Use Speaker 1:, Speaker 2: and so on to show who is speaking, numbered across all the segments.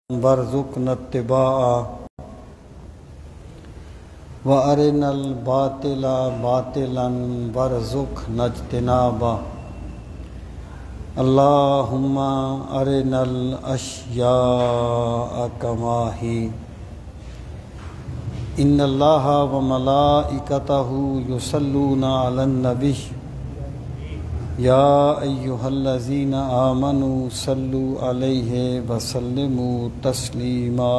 Speaker 1: وارزقنا اتباعه وارنا الباطل باطلا وارزقنا اجتنابه اللهم ارنا الاشياء كما هي ان الله وملائكته يصلون على النبي یا ایہا الذین آمنوا صلوا علیہ وسلموا تسلیما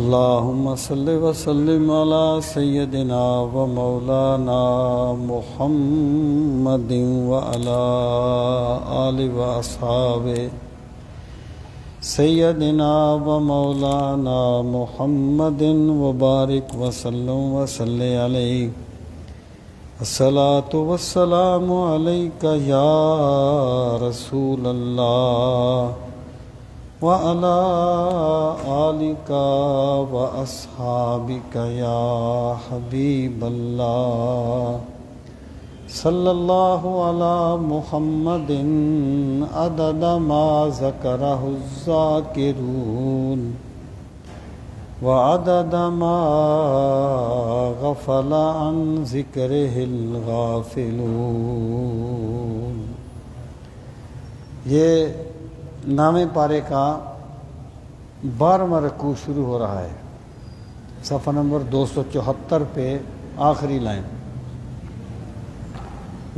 Speaker 1: اللہم صل وسلم علی سیدنا و مولانا محمد وعلی آلہ و اصحاب سیدنا و مولانا محمد وبارک وسلم وصلی علیہ الصلاۃ والسلام علیک یا رسول اللہ وعلی آلک واصحابک یا حبیب اللہ صلی اللہ علی محمد عدد ما ذکرہ الذاکرون وعدد ما غفل عن ذکرہ الغافلون۔ یہ نامے پارے کا 12واں رکوع شروع ہو رہا ہے، صفحہ نمبر 274 پہ آخری لائن،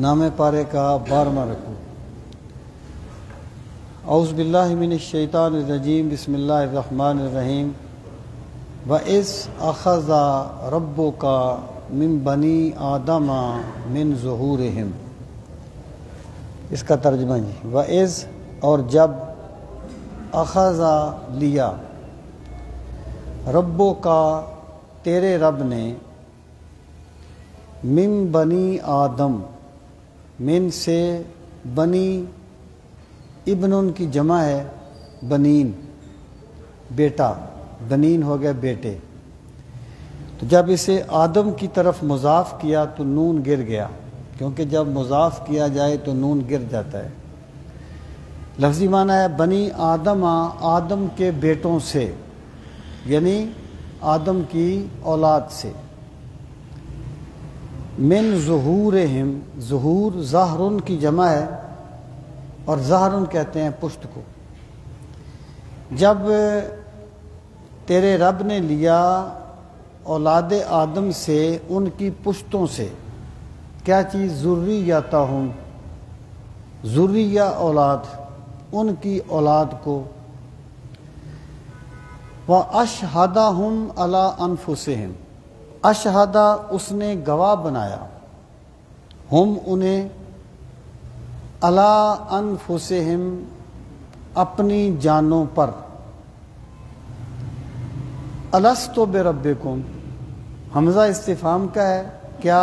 Speaker 1: نامے پارے کا 12واں رکوع۔ اعوذ باللہ من الشیطان الرجیم، بسم اللہ الرحمن الرحیم۔ وَإِذْ أَخَذَ رَبُّكَ مِنْ بَنِي آدَمَ مِنْ ظُهُورِهِمْ، اس کا ترجمہ جی، وَإِذْ اور جب، أَخَذَ لیا، رَبُّكَ تیرے رب نے، مِنْ بنی آدم، من سے، بنی ابن کی جمع ہے، بنین بیٹا، بنین ہو گئے بیٹے، تو جب اسے آدم کی طرف مضاف کیا تو نون گر گیا، کیونکہ جب مضاف کیا جائے تو نون گر جاتا ہے۔ لفظی معنی ہے بنی آدم، آدم کے بیٹوں سے، یعنی آدم کی اولاد سے۔ من ظہورہم، ظہور ظہرن کی جمع ہے، اور ظہرن کہتے ہیں پشت کو۔ جب تیرے رب نے لیا اولاد آدم سے، ان کی پشتوں سے، کیا چیز؟ ذریتہم، ذریہ اولاد، ان کی اولاد کو، وَأَشْهَدَهُمْ عَلَىٰ أَنفُسِهِمْ، اشہدہ اس نے گواہ بنایا، ہم انہیں، عَلَىٰ أَنفُسِهِمْ اپنی جانوں پر، الستو بربکم، حمزہ استفہام کا ہے، کیا؟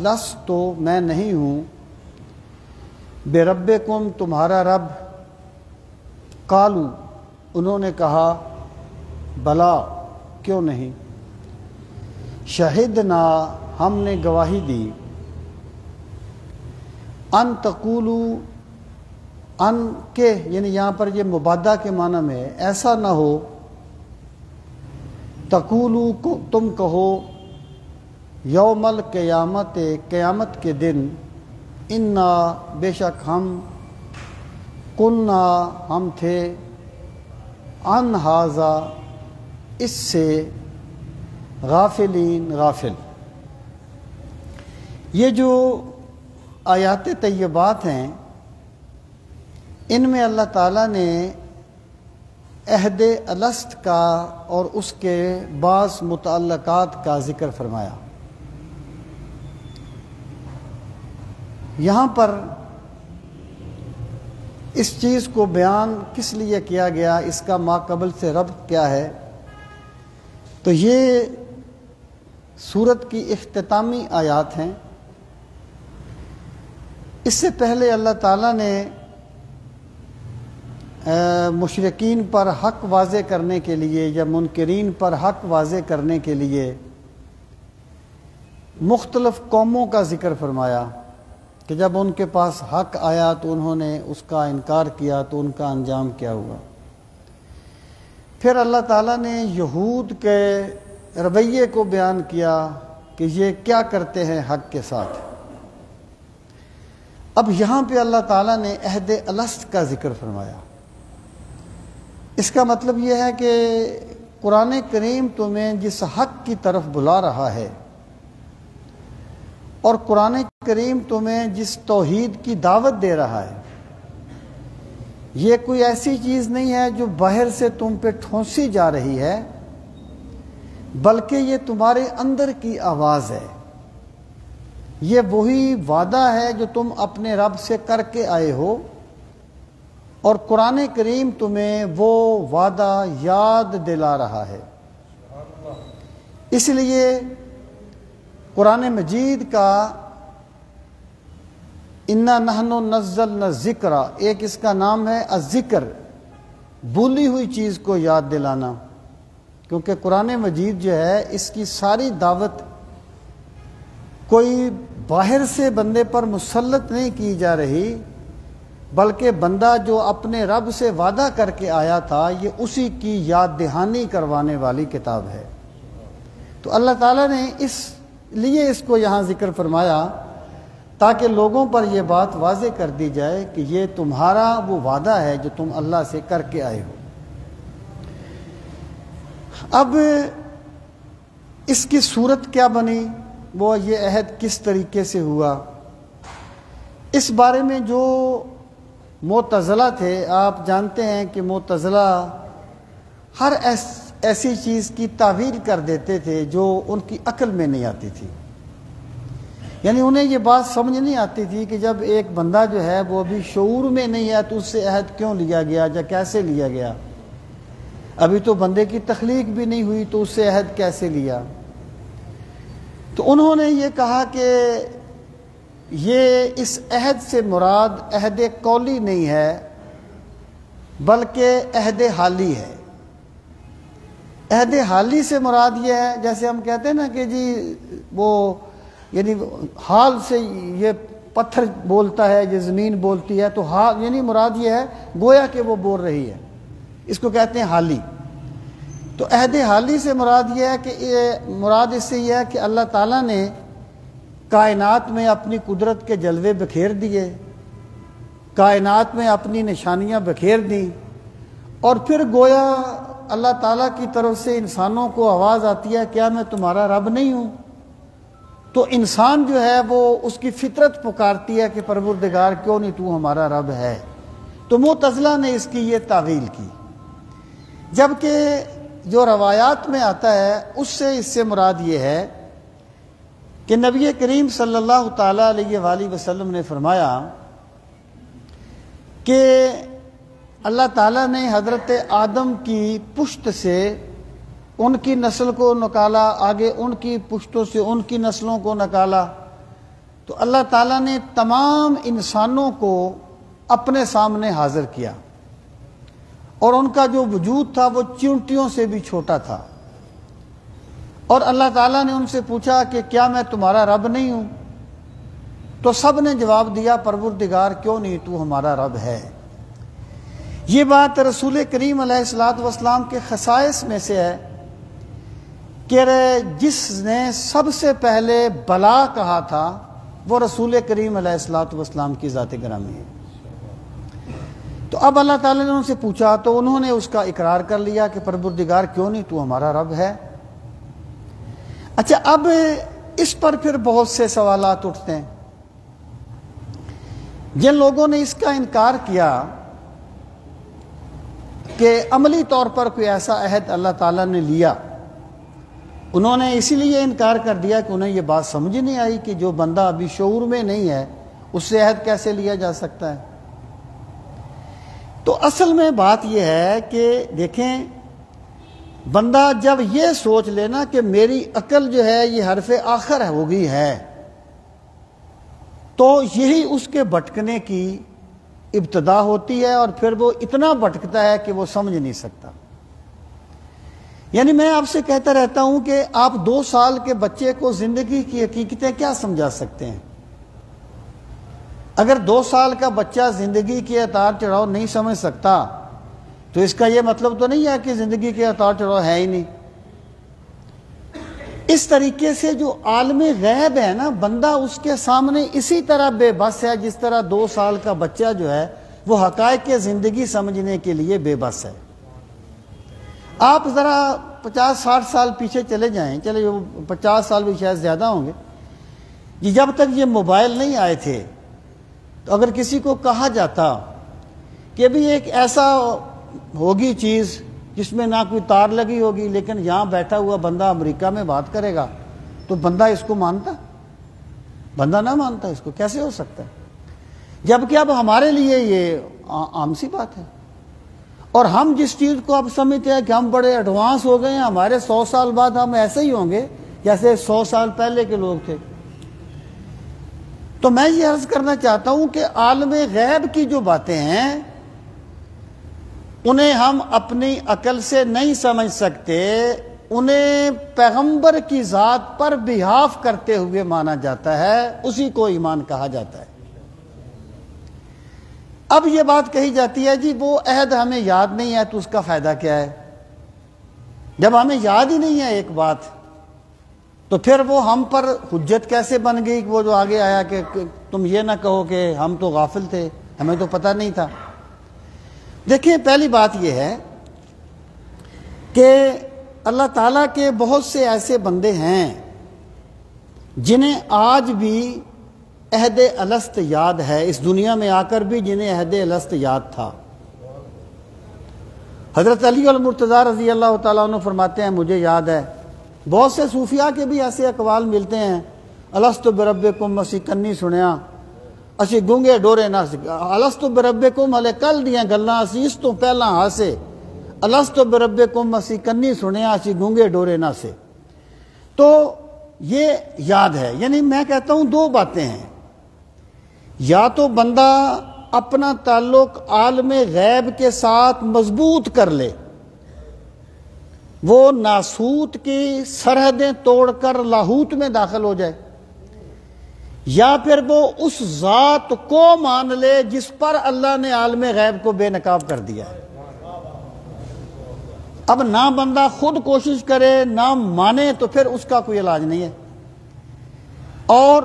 Speaker 1: لستو میں نہیں ہوں، بربکم تمہارا رب، قالو انہوں نے کہا، بلا کیوں نہیں، شہدنا ہم نے گواہی دی، ان تقولو، ان کے یعنی یہاں پر یہ مبادہ کے معنی میں ہے، ایسا نہ ہو، تقولو کو تم کہو، یوم القیامت قیامت کے دن، انا بے شک ہم، کننا ہم تھے، ان ھذا اس سے، غافلین غافل۔ یہ جو آیات طیبات ہیں، ان میں اللہ تعالیٰ نے عہد الست کا اور اس کے بعض متعلقات کا ذکر فرمایا۔ یہاں پر اس چیز کو بیان کس لیے کیا گیا، اس کا ماقبل سے ربط کیا ہے؟ تو یہ سورت کی اختتامی آیات ہیں۔ اس سے پہلے اللہ تعالیٰ نے مشرکین پر حق واضح کرنے کے لیے یا منکرین پر حق واضح کرنے کے لیے مختلف قوموں کا ذکر فرمایا کہ جب ان کے پاس حق آیا تو انہوں نے اس کا انکار کیا تو ان کا انجام کیا ہوا۔ پھر اللہ تعالیٰ نے یہود کے رویے کو بیان کیا کہ یہ کیا کرتے ہیں حق کے ساتھ۔ اب یہاں پہ اللہ تعالیٰ نے عہد الست کا ذکر فرمایا۔ اس کا مطلب یہ ہے کہ قرآن کریم تمہیں جس حق کی طرف بلا رہا ہے اور قرآن کریم تمہیں جس توحید کی دعوت دے رہا ہے، یہ کوئی ایسی چیز نہیں ہے جو باہر سے تم پہ ٹھونسی جا رہی ہے، بلکہ یہ تمہارے اندر کی آواز ہے۔ یہ وہی وعدہ ہے جو تم اپنے رب سے کر کے آئے ہو، اور قرآن کریم تمہیں وہ وعدہ یاد دلا رہا ہے۔ اس لیے قرآن مجید کا اِنَّا نَحْنُ نَزَّلْنَا الذِّکْرَ، ایک اس کا نام ہے الذکر، بھولی ہوئی چیز کو یاد دلانا، کیونکہ قرآن مجید جو ہے اس کی ساری دعوت کوئی باہر سے بندے پر مسلط نہیں کی جا رہی، بلکہ بندہ جو اپنے رب سے وعدہ کر کے آیا تھا، یہ اسی کی یاد دہانی کروانے والی کتاب ہے۔ تو اللہ تعالیٰ نے اس لیے اس کو یہاں ذکر فرمایا تاکہ لوگوں پر یہ بات واضح کر دی جائے کہ یہ تمہارا وہ وعدہ ہے جو تم اللہ سے کر کے آئے ہو۔ اب اس کی صورت کیا بنی، وہ یہ عہد کس طریقے سے ہوا، اس بارے میں جو معتزلہ تھے، آپ جانتے ہیں کہ معتزلہ ہر ایسی چیز کی تعویل کر دیتے تھے جو ان کی عقل میں نہیں آتی تھی۔ یعنی انہیں یہ بات سمجھ نہیں آتی تھی کہ جب ایک بندہ جو ہے وہ ابھی شعور میں نہیں ہے تو اس سے عہد کیوں لیا گیا یا کیسے لیا گیا، ابھی تو بندے کی تخلیق بھی نہیں ہوئی تو اس سے عہد کیسے لیا۔ تو انہوں نے یہ کہا کہ یہ اس عہد سے مراد عہد قولی نہیں ہے بلکہ عہد حالی ہے۔ عہد حالی سے مراد یہ ہے، جیسے ہم کہتے ہیں نا کہ جی وہ یعنی حال سے یہ پتھر بولتا ہے، یہ زمین بولتی ہے، تو حال یعنی مراد یہ ہے گویا کہ وہ بول رہی ہے، اس کو کہتے ہیں حالی۔ تو عہد حالی سے مراد یہ ہے کہ مراد اس سے یہ ہے کہ اللہ تعالیٰ نے کائنات میں اپنی قدرت کے جلوے بکھیر دیے، کائنات میں اپنی نشانیاں بکھیر دیں، اور پھر گویا اللہ تعالیٰ کی طرف سے انسانوں کو آواز آتی ہے کیا میں تمہارا رب نہیں ہوں؟ تو انسان جو ہے وہ اس کی فطرت پکارتی ہے کہ پروردگار کیوں نہیں تو ہمارا رب ہے۔ تو معتزلہ نے اس کی یہ تعویل کی، جبکہ جو روایات میں آتا ہے اس سے مراد یہ ہے کہ نبی کریم صلی اللہ تعالیٰ علیہ وآلہ وسلم نے فرمایا کہ اللہ تعالیٰ نے حضرت آدم کی پشت سے ان کی نسل کو نکالا، آگے ان کی پشتوں سے ان کی نسلوں کو نکالا، تو اللہ تعالیٰ نے تمام انسانوں کو اپنے سامنے حاضر کیا، اور ان کا جو وجود تھا وہ چیونٹیوں سے بھی چھوٹا تھا، اور اللہ تعالیٰ نے ان سے پوچھا کہ کیا میں تمہارا رب نہیں ہوں؟ تو سب نے جواب دیا پروردگار کیوں نہیں تو ہمارا رب ہے۔ یہ بات رسول کریم علیہ الصلوۃ والسلام کے خصائص میں سے ہے کہ جس نے سب سے پہلے بلا کہا تھا وہ رسول کریم علیہ الصلوۃ والسلام کی ذات گرامی ہے۔ تو اب اللہ تعالیٰ نے ان سے پوچھا تو انہوں نے اس کا اقرار کر لیا کہ پروردگار کیوں نہیں تو ہمارا رب ہے۔ اچھا، اب اس پر پھر بہت سے سوالات اٹھتے ہیں۔ جن لوگوں نے اس کا انکار کیا کہ عملی طور پر کوئی ایسا عہد اللہ تعالیٰ نے لیا، انہوں نے اسی لیے انکار کر دیا کہ انہیں یہ بات سمجھ نہیں آئی کہ جو بندہ ابھی شعور میں نہیں ہے اس سے عہد کیسے لیا جا سکتا ہے۔ تو اصل میں بات یہ ہے کہ دیکھیں، بندہ جب یہ سوچ لینا کہ میری عقل جو ہے یہ حرف آخر ہو گئی ہے، تو یہی اس کے بھٹکنے کی ابتدا ہوتی ہے، اور پھر وہ اتنا بھٹکتا ہے کہ وہ سمجھ نہیں سکتا۔ یعنی میں آپ سے کہتا رہتا ہوں کہ آپ 2 سال کے بچے کو زندگی کی حقیقتیں کیا سمجھا سکتے ہیں؟ اگر 2 سال کا بچہ زندگی کے اتار چڑھاؤ نہیں سمجھ سکتا تو اس کا یہ مطلب تو نہیں ہے کہ زندگی کے اتار چڑھاؤ ہے ہی نہیں۔ اس طریقے سے جو عالم غیب ہے نا، بندہ اس کے سامنے اسی طرح بے بس ہے جس طرح 2 سال کا بچہ جو ہے وہ حقائق زندگی سمجھنے کے لیے بے بس ہے۔ آپ ذرا 50-60 سال پیچھے چلے جائیں، چلے 50 سال بھی شاید زیادہ ہوں گے، جب تک یہ موبائل نہیں آئے تھے تو اگر کسی کو کہا جاتا کہ بھی ایک ایسا ہوگی چیز جس میں نہ کوئی تار لگی ہوگی لیکن یہاں بیٹھا ہوا بندہ امریکہ میں بات کرے گا، تو بندہ اس کو مانتا؟ بندہ نہ مانتا، اس کو کیسے ہو سکتا ہے؟ جبکہ اب ہمارے لیے یہ عام سی بات ہے، اور ہم جس چیز کو اب سمجھتے ہیں کہ ہم بڑے ایڈوانس ہو گئے ہیں، ہمارے 100 سال بعد ہم ایسے ہی ہوں گے جیسے 100 سال پہلے کے لوگ تھے۔ تو میں یہ عرض کرنا چاہتا ہوں کہ عالم غیب کی جو باتیں ہیں انہیں ہم اپنی عقل سے نہیں سمجھ سکتے، انہیں پیغمبر کی ذات پر بحاف کرتے ہوئے مانا جاتا ہے، اسی کو ایمان کہا جاتا ہے۔ اب یہ بات کہی جاتی ہے جی وہ عہد ہمیں یاد نہیں ہے تو اس کا فائدہ کیا ہے؟ جب ہمیں یاد ہی نہیں ہے ایک بات تو پھر وہ ہم پر حجت کیسے بن گئی؟ وہ جو آگے آیا کہ تم یہ نہ کہو کہ ہم تو غافل تھے، ہمیں تو پتہ نہیں تھا۔ دیکھیں، پہلی بات یہ ہے کہ اللہ تعالیٰ کے بہت سے ایسے بندے ہیں جنہیں آج بھی عہد الست یاد ہے، اس دنیا میں آ کر بھی جنہیں عہد الست یاد تھا۔ حضرت علی المرتضیٰ رضی اللہ تعالیٰ عنہ فرماتے ہیں مجھے یاد ہے۔ بہت سے صوفیاء کے بھی ایسے اقوال ملتے ہیں، الست بربکم اسی کنی سنیا، اسی گونگے ڈورے نہ سکا، الست بربکم ہلے کل دیاں گلاں اسی اس تو پہلا ہاسے، الست بربکم اسی کنی سنیا اسی گونگے ڈورے نہ سے۔ تو یہ یاد ہے، یعنی میں کہتا ہوں 2 باتیں ہیں، یا تو بندہ اپنا تعلق عالم غیب کے ساتھ مضبوط کر لے، وہ ناسوت کی سرحدیں توڑ کر لاہوت میں داخل ہو جائے، یا پھر وہ اس ذات کو مان لے جس پر اللہ نے عالم غیب کو بے نقاب کر دیا ہے۔ اب نہ بندہ خود کوشش کرے نہ مانے تو پھر اس کا کوئی علاج نہیں ہے۔ اور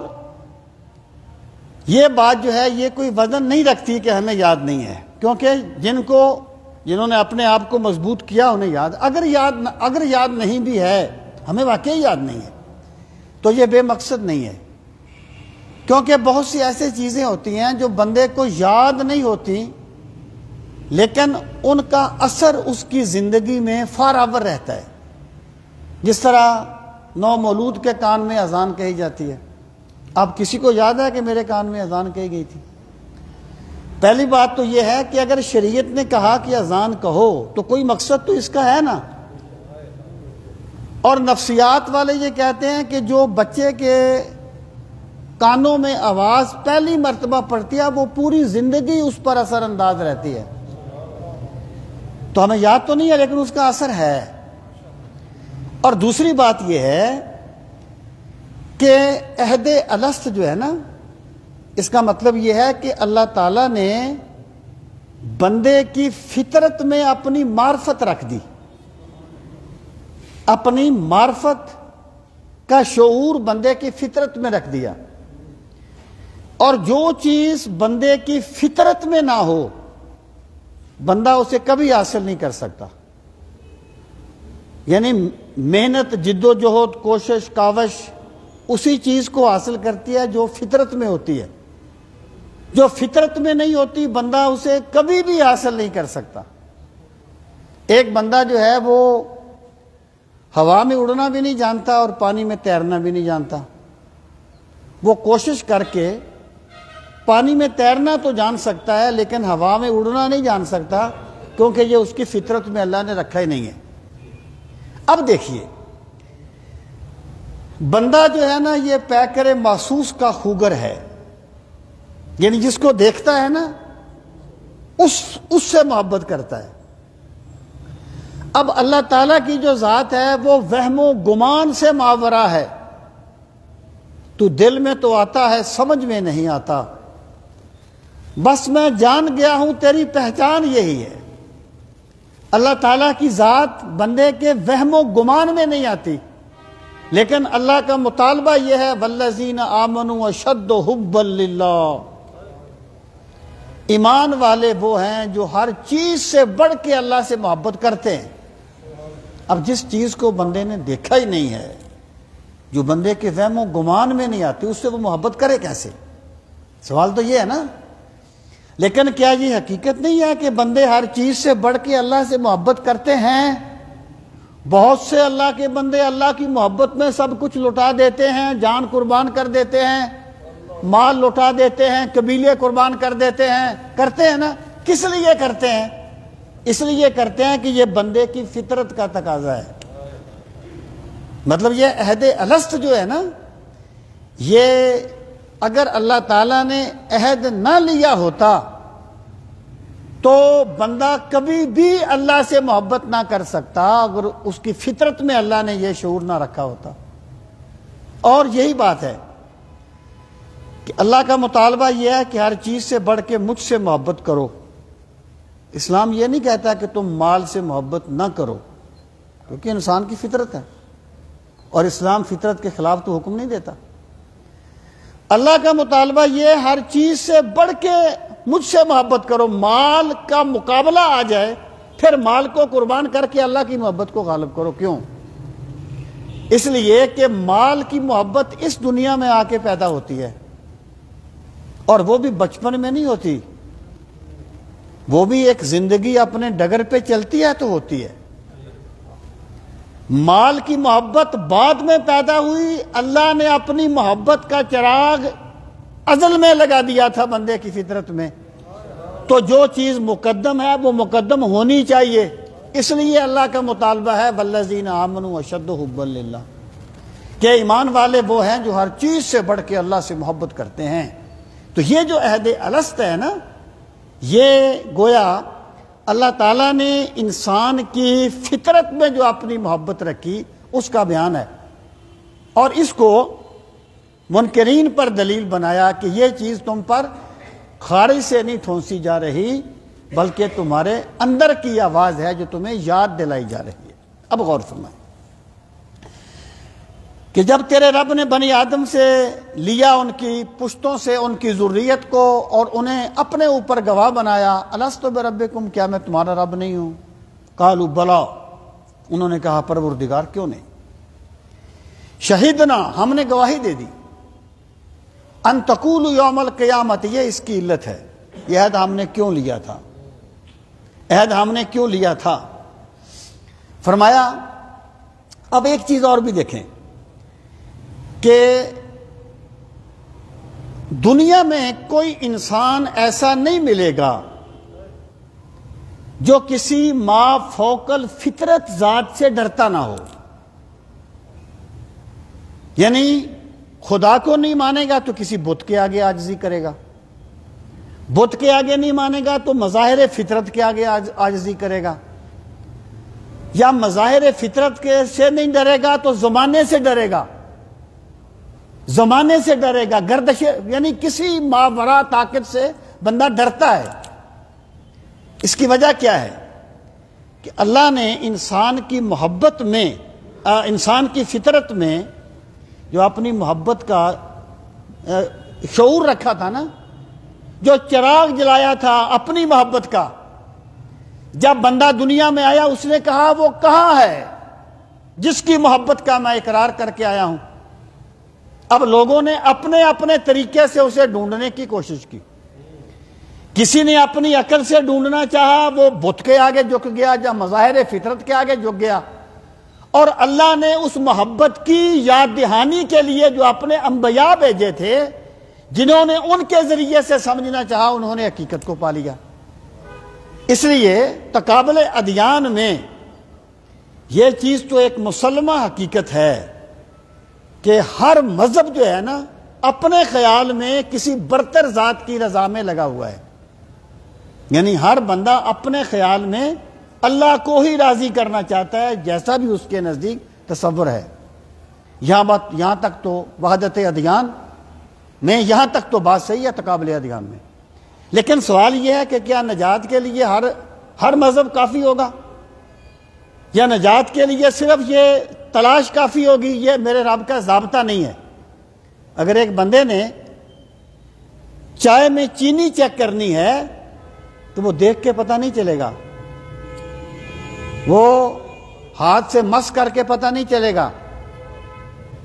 Speaker 1: یہ بات جو ہے یہ کوئی وزن نہیں رکھتی کہ ہمیں یاد نہیں ہے، کیونکہ جنہوں نے اپنے آپ کو مضبوط کیا انہیں یاد، اگر یاد نہیں بھی ہے، ہمیں واقعی یاد نہیں ہے تو یہ بے مقصد نہیں ہے، کیونکہ بہت سی ایسی چیزیں ہوتی ہیں جو بندے کو یاد نہیں ہوتی لیکن ان کا اثر اس کی زندگی میں فاراور رہتا ہے۔ جس طرح 9 مولود کے کان میں اذان کہی جاتی ہے، اب کسی کو یاد ہے کہ میرے کان میں اذان کہی گئی تھی؟ پہلی بات تو یہ ہے کہ اگر شریعت نے کہا کہ اذان کہو تو کوئی مقصد تو اس کا ہے نا۔ اور نفسیات والے یہ کہتے ہیں کہ جو بچے کے کانوں میں آواز پہلی مرتبہ پڑتی ہے وہ پوری زندگی اس پر اثر انداز رہتی ہے۔ تو ہمیں یاد تو نہیں ہے لیکن اس کا اثر ہے۔ اور دوسری بات یہ ہے کہ عہد الست جو ہے نا، اس کا مطلب یہ ہے کہ اللہ تعالیٰ نے بندے کی فطرت میں اپنی معرفت رکھ دی، اپنی معرفت کا شعور بندے کی فطرت میں رکھ دیا، اور جو چیز بندے کی فطرت میں نہ ہو بندہ اسے کبھی حاصل نہیں کر سکتا۔ یعنی محنت، جد و جہد، کوشش، کاوش اسی چیز کو حاصل کرتی ہے جو فطرت میں ہوتی ہے، جو فطرت میں نہیں ہوتی بندہ اسے کبھی بھی حاصل نہیں کر سکتا۔ ایک بندہ جو ہے وہ ہوا میں اڑنا بھی نہیں جانتا اور پانی میں تیرنا بھی نہیں جانتا، وہ کوشش کر کے پانی میں تیرنا تو جان سکتا ہے لیکن ہوا میں اڑنا نہیں جان سکتا، کیونکہ یہ اس کی فطرت میں اللہ نے رکھا ہی نہیں ہے۔ اب دیکھیے، بندہ جو ہے نا یہ پیکر محسوس کا خوگر ہے، یعنی جس کو دیکھتا ہے نا اس سے محبت کرتا ہے۔ اب اللہ تعالیٰ کی جو ذات ہے وہ وہم و گمان سے ماورا ہے، تو دل میں تو آتا ہے سمجھ میں نہیں آتا، بس میں جان گیا ہوں تیری پہچان یہی ہے۔ اللہ تعالیٰ کی ذات بندے کے وہم و گمان میں نہیں آتی، لیکن اللہ کا مطالبہ یہ ہے والذین آمنوا اشد حبا للہ، ایمان والے وہ ہیں جو ہر چیز سے بڑھ کے اللہ سے محبت کرتے ہیں۔ اب جس چیز کو بندے نے دیکھا ہی نہیں ہے، جو بندے کے وہم و گمان میں نہیں آتی، اس سے وہ محبت کرے کیسے؟ سوال تو یہ ہے نا۔ لیکن کیا یہ حقیقت نہیں ہے کہ بندے ہر چیز سے بڑھ کے اللہ سے محبت کرتے ہیں؟ بہت سے اللہ کے بندے اللہ کی محبت میں سب کچھ لٹا دیتے ہیں، جان قربان کر دیتے ہیں، مال لٹا دیتے ہیں، قبیلے قربان کر دیتے ہیں، کرتے ہیں نا۔ کس لیے کرتے ہیں؟ اس لیے کرتے ہیں کہ یہ بندے کی فطرت کا تقاضا ہے۔ مطلب یہ عہد الست جو ہے نا، یہ اگر اللہ تعالیٰ نے عہد نہ لیا ہوتا تو بندہ کبھی بھی اللہ سے محبت نہ کر سکتا، اگر اس کی فطرت میں اللہ نے یہ شعور نہ رکھا ہوتا۔ اور یہی بات ہے کہ اللہ کا مطالبہ یہ ہے کہ ہر چیز سے بڑھ کے مجھ سے محبت کرو۔ اسلام یہ نہیں کہتا کہ تم مال سے محبت نہ کرو، کیونکہ انسان کی فطرت ہے، اور اسلام فطرت کے خلاف تو حکم نہیں دیتا۔ اللہ کا مطالبہ یہ ہر چیز سے بڑھ کے مجھ سے محبت کرو۔ مال کا مقابلہ آ جائے پھر مال کو قربان کر کے اللہ کی محبت کو غالب کرو۔ کیوں؟ اس لیے کہ مال کی محبت اس دنیا میں آ کے پیدا ہوتی ہے، اور وہ بھی بچپن میں نہیں ہوتی، وہ بھی ایک زندگی اپنے ڈگر پہ چلتی ہے تو ہوتی ہے۔ مال کی محبت بعد میں پیدا ہوئی، اللہ نے اپنی محبت کا چراغ ازل میں لگا دیا تھا بندے کی فطرت میں، تو جو چیز مقدم ہے وہ مقدم ہونی چاہیے۔ اس لیے اللہ کا مطالبہ ہے والذین آمنوا اشد حبا للہ، کہ ایمان والے وہ ہیں جو ہر چیز سے بڑھ کے اللہ سے محبت کرتے ہیں۔ تو یہ جو عہد الست ہے نا، یہ گویا اللہ تعالیٰ نے انسان کی فطرت میں جو اپنی محبت رکھی اس کا بیان ہے، اور اس کو منکرین پر دلیل بنایا کہ یہ چیز تم پر خارج سے نہیں ٹھونسی جا رہی، بلکہ تمہارے اندر کی آواز ہے جو تمہیں یاد دلائی جا رہی ہے۔ اب غور فرمائیں کہ جب تیرے رب نے بنی آدم سے لیا، ان کی پشتوں سے ان کی ذریت کو، اور انہیں اپنے اوپر گواہ بنایا، الست بربکم، کیا میں تمہارا رب نہیں ہوں؟ قالوا بلا، انہوں نے کہا پروردگار کیوں نہیں؟ شہدنا، ہم نے گواہی دے دی، ان تقولوا یوم القیامت، یہ اس کی علت ہے، یہ عہد ہم نے کیوں لیا تھا، عہد ہم نے کیوں لیا تھا؟ فرمایا اب ایک چیز اور بھی دیکھیں کہ دنیا میں کوئی انسان ایسا نہیں ملے گا جو کسی ما فوق الفطرت ذات سے ڈرتا نہ ہو۔ یعنی خدا کو نہیں مانے گا تو کسی بت کے آگے عاجزی کرے گا، بت کے آگے نہیں مانے گا تو مظاہر فطرت کے آگے عاجزی کرے گا، یا مظاہر فطرت کے سے نہیں ڈرے گا تو زمانے سے ڈرے گا، زمانے سے ڈرے گا، گردش، یعنی کسی ماورا طاقت سے بندہ ڈرتا ہے۔ اس کی وجہ کیا ہے کہ اللہ نے انسان کی محبت میں، انسان کی فطرت میں جو اپنی محبت کا شعور رکھا تھا نا، جو چراغ جلایا تھا اپنی محبت کا، جب بندہ دنیا میں آیا اس نے کہا وہ کہاں ہے جس کی محبت کا میں اقرار کر کے آیا ہوں؟ اب لوگوں نے اپنے اپنے طریقے سے اسے ڈھونڈنے کی کوشش کی، کسی نے اپنی عقل سے ڈھونڈنا چاہا، وہ بت کے آگے جھک گیا، یا مظاہر فطرت کے آگے جھک گیا، اور اللہ نے اس محبت کی یاد دہانی کے لیے جو اپنے انبیاء بھیجے تھے، جنہوں نے ان کے ذریعے سے سمجھنا چاہا، انہوں نے حقیقت کو پا لیا۔ اس لیے تقابل ادیان میں یہ چیز تو ایک مسلمہ حقیقت ہے کہ ہر مذہب جو ہے نا اپنے خیال میں کسی برتر ذات کی رضا میں لگا ہوا ہے، یعنی ہر بندہ اپنے خیال میں اللہ کو ہی راضی کرنا چاہتا ہے، جیسا بھی اس کے نزدیک تصور ہے۔ یہاں تک تو وحدت ادیان میں، یہاں تک تو بات صحیح ہے تقابل ادیان میں، لیکن سوال یہ ہے کہ کیا نجات کے لیے ہر مذہب کافی ہوگا؟ یا نجات کے لیے صرف یہ تلاش کافی ہوگی، یہ میرے رب کا ضابطہ نہیں ہے۔ اگر ایک بندے نے چائے میں چینی چیک کرنی ہے تو وہ دیکھ کے پتہ نہیں چلے گا، وہ ہاتھ سے مس کر کے پتہ نہیں چلے گا،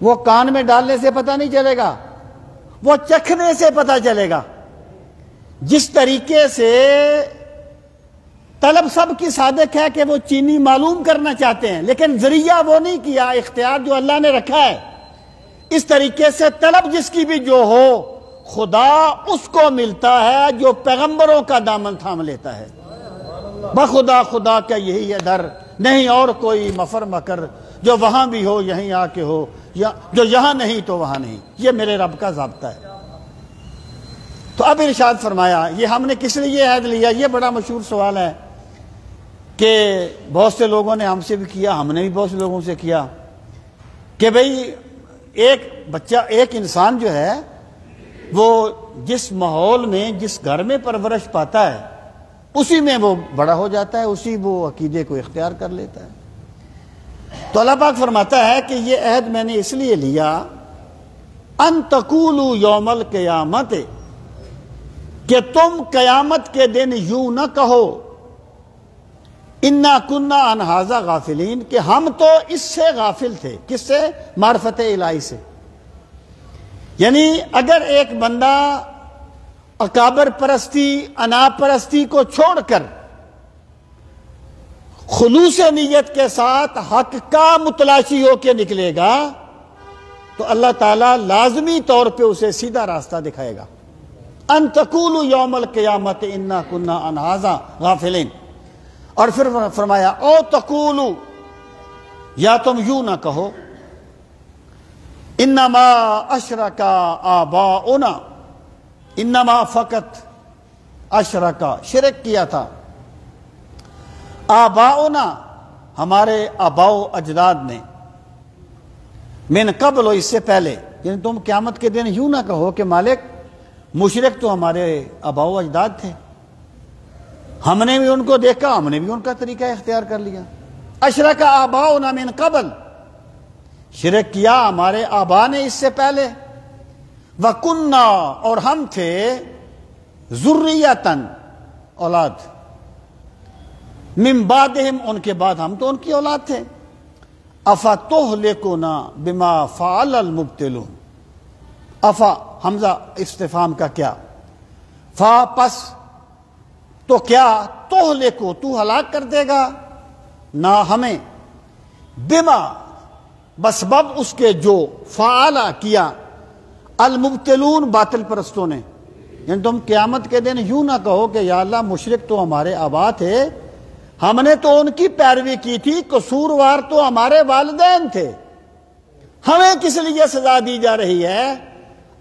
Speaker 1: وہ کان میں ڈالنے سے پتہ نہیں چلے گا، وہ چکھنے سے پتہ چلے گا۔ جس طریقے سے طلب سب کی صادق ہے کہ وہ چینی معلوم کرنا چاہتے ہیں، لیکن ذریعہ وہ نہیں کیا، اختیار جو اللہ نے رکھا ہے، اس طریقے سے طلب جس کی بھی جو ہو، خدا اس کو ملتا ہے جو پیغمبروں کا دامن تھام لیتا ہے۔ بخدا خدا کا یہی ہے در، نہیں اور کوئی مفر مکر، جو وہاں بھی ہو یہیں آ کے ہو، جو یہاں نہیں تو وہاں نہیں، یہ میرے رب کا ضابطہ ہے۔ تو اب ارشاد فرمایا، یہ ہم نے کس لیے عہد لیا؟ یہ بڑا مشہور سوال ہے کہ بہت سے لوگوں نے ہم سے بھی کیا، ہم نے بھی بہت سے لوگوں سے کیا کہ بھئی ایک بچہ، ایک انسان جو ہے وہ جس ماحول میں، جس گھر میں پرورش پاتا ہے اسی میں وہ بڑا ہو جاتا ہے، اسی وہ عقیدے کو اختیار کر لیتا ہے۔ تو اللہ پاک فرماتا ہے کہ یہ عہد میں نے اس لیے لیا ان تقولوا یوم القیامت، کہ تم قیامت کے دن یوں نہ کہو انا کنا عن ھذا غافلین، کہ ہم تو اس سے غافل تھے۔ کس سے؟ معرفت الہی سے۔ یعنی اگر ایک بندہ اکابر پرستی، انا پرستی کو چھوڑ کر خلوص نیت کے ساتھ حق کا متلاشی ہو کے نکلے گا تو اللہ تعالیٰ لازمی طور پہ اسے سیدھا راستہ دکھائے گا۔ ان تقولوا یوم القیامت انا کنا عن ھذا غافلین۔ اور پھر فرمایا او تقولوا، یا تم یوں نہ کہو انما اشرک آباؤنا، انما فقط اشرک، شرک کیا تھا، آباؤنا، ہمارے آباء و اجداد نے، من قبل، اس سے پہلے۔ یعنی تم قیامت کے دن یوں نہ کہو کہ مالک مشرک تو ہمارے آباء و اجداد تھے، ہم نے بھی ان کو دیکھا، ہم نے بھی ان کا طریقہ اختیار کر لیا۔ اشرک آباؤنا من قبل، شرک کیا ہمارے آبا نے اس سے پہلے، وَكُنَّا، اور ہم تھے، ذُرِّيَّةً، اولاد، مِن بَعْدِهِمْ، ان کے بعد ہم تو ان کی اولاد تھے، أَفَتُهْلِكُنَا بِمَا فَعَلَ الْمُبْتِلُونَ۔ افا حمزہ استفہام کا کیا، فا پس، تو کیا، تہلکو، تو ہلاک کر دے گا نہ ہمیں، بما، بسبب اس کے جو، فعلا کیا، المبتلون، باطل پرستوں نے۔ یعنی تم قیامت کے دن یوں نہ کہو کہ یا اللہ مشرک تو ہمارے آبا تھے، ہم نے تو ان کی پیروی کی تھی، قصوروار تو ہمارے والدین تھے، ہمیں کس لیے سزا دی جا رہی ہے؟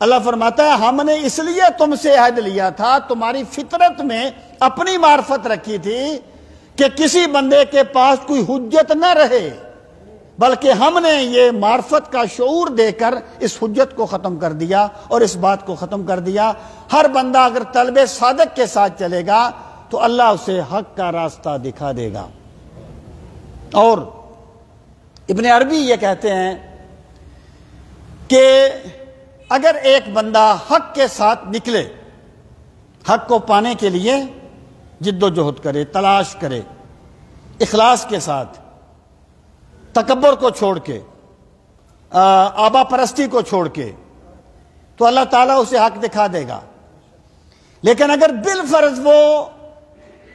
Speaker 1: اللہ فرماتا ہے ہم نے اس لیے تم سے عہد لیا تھا، تمہاری فطرت میں اپنی معرفت رکھی تھی کہ کسی بندے کے پاس کوئی حجت نہ رہے، بلکہ ہم نے یہ معرفت کا شعور دے کر اس حجت کو ختم کر دیا اور اس بات کو ختم کر دیا۔ ہر بندہ اگر طلب صادق کے ساتھ چلے گا تو اللہ اسے حق کا راستہ دکھا دے گا۔ اور ابن عربی یہ کہتے ہیں کہ اگر ایک بندہ حق کے ساتھ نکلے، حق کو پانے کے لیے جد و جہد کرے، تلاش کرے، اخلاص کے ساتھ، تکبر کو چھوڑ کے، آبا پرستی کو چھوڑ کے، تو اللہ تعالیٰ اسے حق دکھا دے گا۔ لیکن اگر بالفرض وہ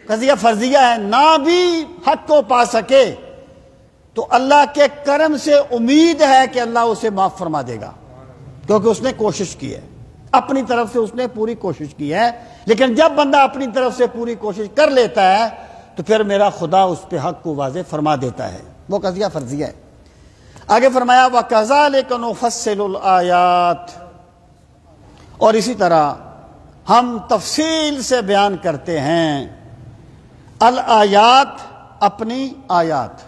Speaker 1: قضیہ فرضیہ ہے، نہ بھی حق کو پا سکے تو اللہ کے کرم سے امید ہے کہ اللہ اسے معاف فرما دے گا، کیونکہ اس نے کوشش کی ہے، اپنی طرف سے اس نے پوری کوشش کی ہے۔ لیکن جب بندہ اپنی طرف سے پوری کوشش کر لیتا ہے تو پھر میرا خدا اس پہ حق کو واضح فرما دیتا ہے، وہ قضیہ فرضیہ ہے۔ آگے فرمایا وَكَذَلِكَ نُفَصِّلُ الْآيَاتِ، اور اسی طرح ہم تفصیل سے بیان کرتے ہیں الآیات، اپنی آیات،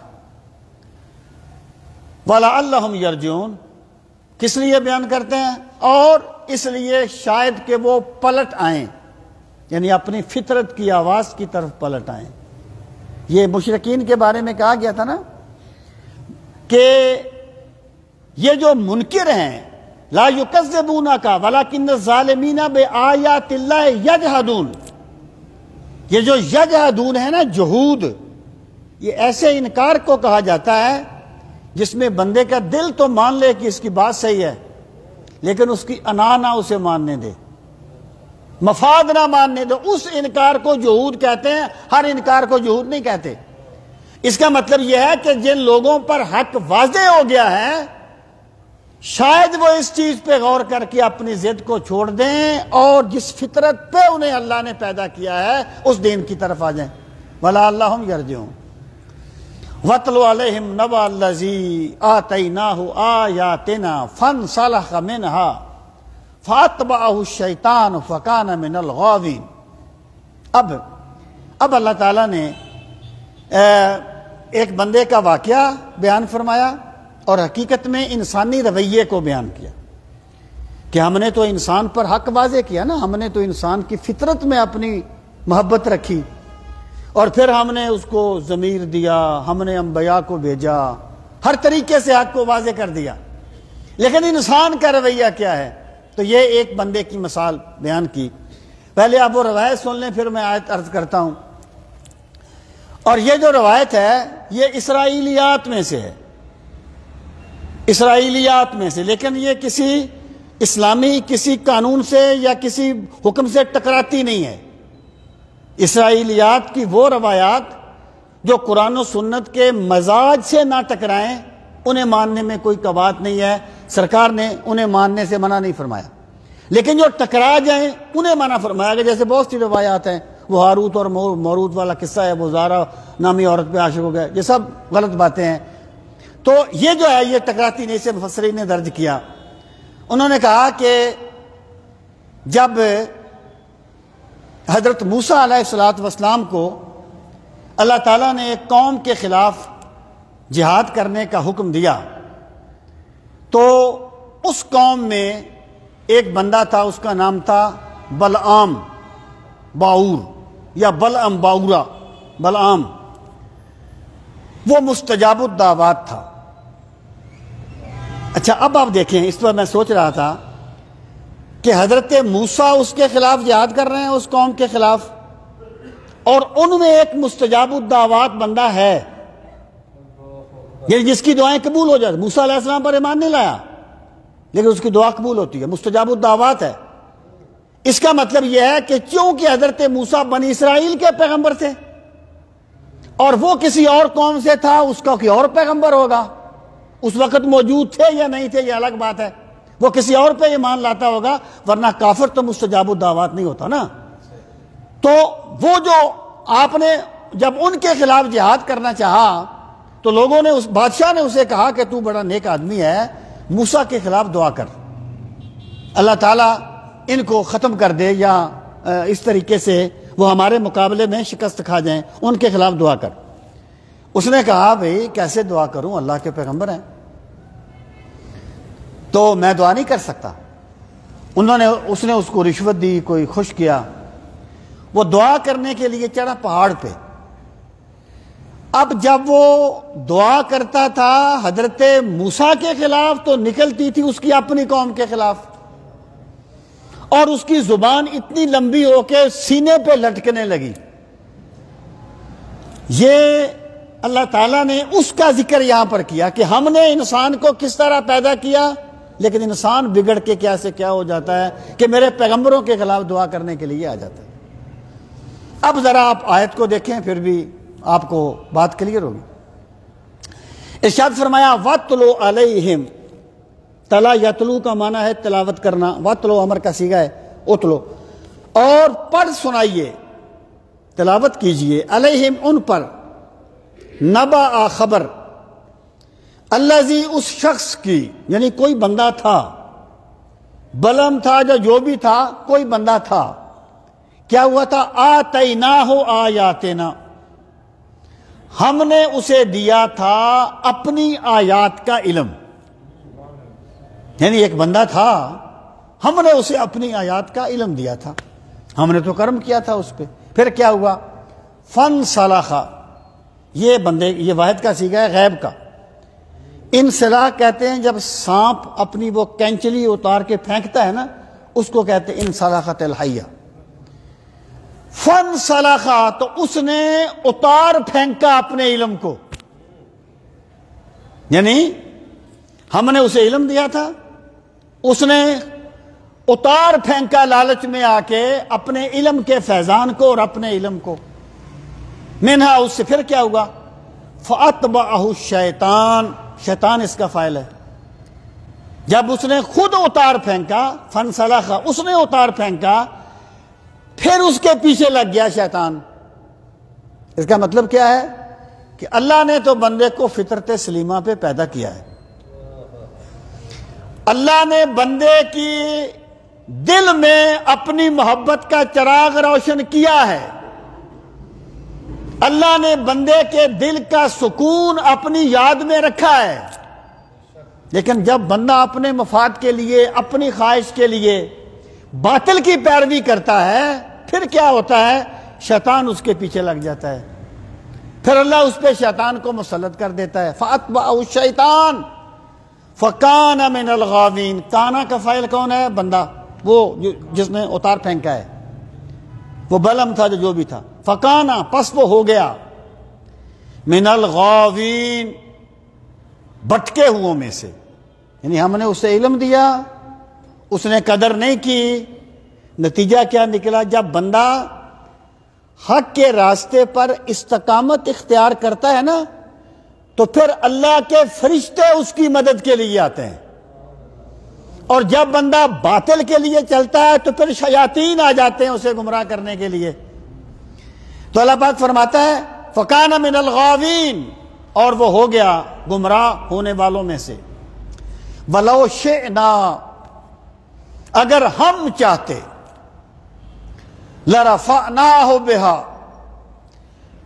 Speaker 1: وَلَعَلَّهُمْ يَرْجِعُونَ، کس لیے بیان کرتے ہیں؟ اور اس لیے شاید کہ وہ پلٹ آئیں، یعنی اپنی فطرت کی آواز کی طرف پلٹ آئیں۔ یہ مشرکین کے بارے میں کہا گیا تھا نا کہ یہ جو منکر ہیں لا یکذبونک ولکن الظالمین بآیات اللہ یجحدون، یہ جو یجحدون ہے نا، جہود، یہ ایسے انکار کو کہا جاتا ہے جس میں بندے کا دل تو مان لے کہ اس کی بات صحیح ہے، لیکن اس کی انا نہ اسے ماننے دے، مفاد نہ ماننے دے، اس انکار کو جہود کہتے ہیں، ہر انکار کو جہود نہیں کہتے۔ اس کا مطلب یہ ہے کہ جن لوگوں پر حق واضح ہو گیا ہے شاید وہ اس چیز پہ غور کر کے اپنی ضد کو چھوڑ دیں اور جس فطرت پہ انہیں اللہ نے پیدا کیا ہے اس دین کی طرف آ جائیں۔ وَلَعَلَّهُمْ يَرْجِعُونَ وَاتْلُ عَلَيْهِمْ نَبَأَ الَّذِي آتَيْنَاهُ آيَاتِنَا فَانسَلَخَ مِنْهَا فَأَتْبَعَهُ الشَّيْطَانُ فَكَانَ مِنَ الْغَاوِينَ۔ اب اللہ تعالیٰ نے ایک بندے کا واقعہ بیان فرمایا اور حقیقت میں انسانی رویے کو بیان کیا کہ ہم نے تو انسان پر حق واضح کیا نا، ہم نے تو انسان کی فطرت میں اپنی محبت رکھی اور پھر ہم نے اس کو ضمیر دیا، ہم نے انبیاء کو بھیجا، ہر طریقے سے حق کو واضح کر دیا، لیکن انسان کا رویہ کیا ہے؟ تو یہ ایک بندے کی مثال بیان کی۔ پہلے آپ وہ روایت سن لیں پھر میں آیت عرض کرتا ہوں۔ اور یہ جو روایت ہے یہ اسرائیلیات میں سے ہے، اسرائیلیات میں سے، لیکن یہ کسی اسلامی کسی قانون سے یا کسی حکم سے ٹکراتی نہیں ہے۔ اسرائیلیات کی وہ روایات جو قرآن و سنت کے مزاج سے نہ ٹکرائیں انہیں ماننے میں کوئی قباحت نہیں ہے، سرکار نے انہیں ماننے سے منع نہیں فرمایا، لیکن جو ٹکرا جائیں انہیں منع فرمایا کہ جیسے بہت سی روایات ہیں، وہ ہاروت اور موروت والا قصہ ہے، وہ زارا نامی عورت پہ عاشق ہو گئے، یہ سب غلط باتیں ہیں۔ تو یہ جو ہے یہ ٹکراتی نہیں سے مفسرین نے درج کیا۔ انہوں نے کہا کہ جب حضرت موسیٰ علیہ السلام کو اللہ تعالیٰ نے ایک قوم کے خلاف جہاد کرنے کا حکم دیا تو اس قوم میں ایک بندہ تھا، اس کا نام تھا بلعام باور یا بلعم باورا بلعام، وہ مستجاب الدعوات تھا۔ اچھا اب آپ دیکھیں، اس پر میں سوچ رہا تھا کہ حضرت موسیٰ اس کے خلاف جہاد کر رہے ہیں، اس قوم کے خلاف، اور ان میں ایک مستجاب الدعوات بندہ ہے، یعنی جس کی دعائیں قبول ہو جاتی۔ موسیٰ علیہ السلام پر ایمان نہیں لایا لیکن اس کی دعا قبول ہوتی ہے، مستجاب الدعوات ہے۔ اس کا مطلب یہ ہے کہ چونکہ حضرت موسیٰ بنی اسرائیل کے پیغمبر تھے اور وہ کسی اور قوم سے تھا، اس کا کوئی اور پیغمبر ہوگا، اس وقت موجود تھے یا نہیں تھے یہ الگ بات ہے، وہ کسی اور پہ ایمان لاتا ہوگا، ورنہ کافر تو مستجاب الدعوات نہیں ہوتا نا۔ تو وہ جو آپ نے جب ان کے خلاف جہاد کرنا چاہا تو لوگوں نے، اس بادشاہ نے اسے کہا کہ تو بڑا نیک آدمی ہے، موسیٰ کے خلاف دعا کر، اللہ تعالیٰ ان کو ختم کر دے یا اس طریقے سے وہ ہمارے مقابلے میں شکست کھا جائیں، ان کے خلاف دعا کر۔ اس نے کہا بھئی کیسے دعا کروں، اللہ کے پیغمبر ہیں تو میں دعا نہیں کر سکتا۔ اس نے اس کو رشوت دی، کوئی خوش کیا، وہ دعا کرنے کے لیے چڑھا پہاڑ پہ۔ اب جب وہ دعا کرتا تھا حضرت موسیٰ کے خلاف تو نکلتی تھی اس کی اپنی قوم کے خلاف، اور اس کی زبان اتنی لمبی ہو کے سینے پہ لٹکنے لگی۔ یہ اللہ تعالیٰ نے اس کا ذکر یہاں پر کیا کہ ہم نے انسان کو کس طرح پیدا کیا، لیکن انسان بگڑ کے کیا سے کیا ہو جاتا ہے کہ میرے پیغمبروں کے خلاف دعا کرنے کے لیے آ جاتا ہے۔ اب ذرا آپ آیت کو دیکھیں پھر بھی آپ کو بات کلیئر ہوگی۔ ارشاد فرمایا وَاتْلُ عَلَيْهِمْ، تلا یتلو کا معنی ہے تلاوت کرنا، وَاتْلُ امر کا صیغہ ہے اتلو، اور پڑھ سنائیے، تلاوت کیجئے، علیہم ان پر، نبأ خبر، الذی اس شخص کی، یعنی کوئی بندہ تھا، بلم تھا جو بھی تھا، کوئی بندہ تھا، کیا ہوا تھا؟ آتیناہ آیاتنا، ہم نے اسے دیا تھا اپنی آیات کا علم، یعنی ایک بندہ تھا، ہم نے اسے اپنی آیات کا علم دیا تھا، ہم نے تو کرم کیا تھا اس پہ۔ پھر کیا ہوا؟ فن سلاخا، یہ بندے، یہ واحد کا صیغہ ہے غیب کا۔ انسلاخ کہتے ہیں جب سانپ اپنی وہ کینچلی اتار کے پھینکتا ہے نا، اس کو کہتے ہیں انسلاخت الحیہ۔ فن سلاخا، تو اس نے اتار پھینکا اپنے علم کو، یعنی ہم نے اسے علم دیا تھا، اس نے اتار پھینکا لالچ میں آ کے اپنے علم کے فیضان کو اور اپنے علم کو۔ منہا، اس سے پھر کیا ہوا؟ فَأَتْبَعَهُ الشَّيْطَانُ، شیطان اس کا فاعل ہے۔ جب اس نے خود اتار پھینکا، فَانْسَلَخَ، اس نے اتار پھینکا، پھر اس کے پیچھے لگ گیا شیطان۔ اس کا مطلب کیا ہے کہ اللہ نے تو بندے کو فطرت سلیمہ پہ پیدا کیا ہے، اللہ نے بندے کی دل میں اپنی محبت کا چراغ روشن کیا ہے، اللہ نے بندے کے دل کا سکون اپنی یاد میں رکھا ہے، لیکن جب بندہ اپنے مفاد کے لیے، اپنی خواہش کے لیے باطل کی پیروی کرتا ہے، پھر کیا ہوتا ہے؟ شیطان اس کے پیچھے لگ جاتا ہے، پھر اللہ اس پہ شیطان کو مسلط کر دیتا ہے۔ فَأَتْبَعَهُ الشَّيْطَانُ فَكَانَ مِنَ الْغَاوِينَ، کانا کا فاعل کون ہے؟ بندہ، وہ جس نے اتار پھینکا ہے، وہ بلم تھا جو بھی تھا۔ فَكَانَ، پس وہ ہو گیا، مِنَ الْغَاوِينَ، بھٹکے ہوئوں میں سے، یعنی ہم نے اسے علم دیا، اس نے قدر نہیں کی، نتیجہ کیا نکلا؟ جب بندہ حق کے راستے پر استقامت اختیار کرتا ہے نا، تو پھر اللہ کے فرشتے اس کی مدد کے لیے آتے ہیں، اور جب بندہ باطل کے لیے چلتا ہے تو پھر شیاطین آ جاتے ہیں اسے گمراہ کرنے کے لیے۔ تو اللہ پاک فرماتا ہے فَكَانَ مِنَ الْغَاوِينَ، اور وہ ہو گیا گمراہ ہونے والوں میں سے۔ وَلَوْ شِئْنَا، اگر ہم چاہتے، لَرَفَعْنَاهُ بِهَا،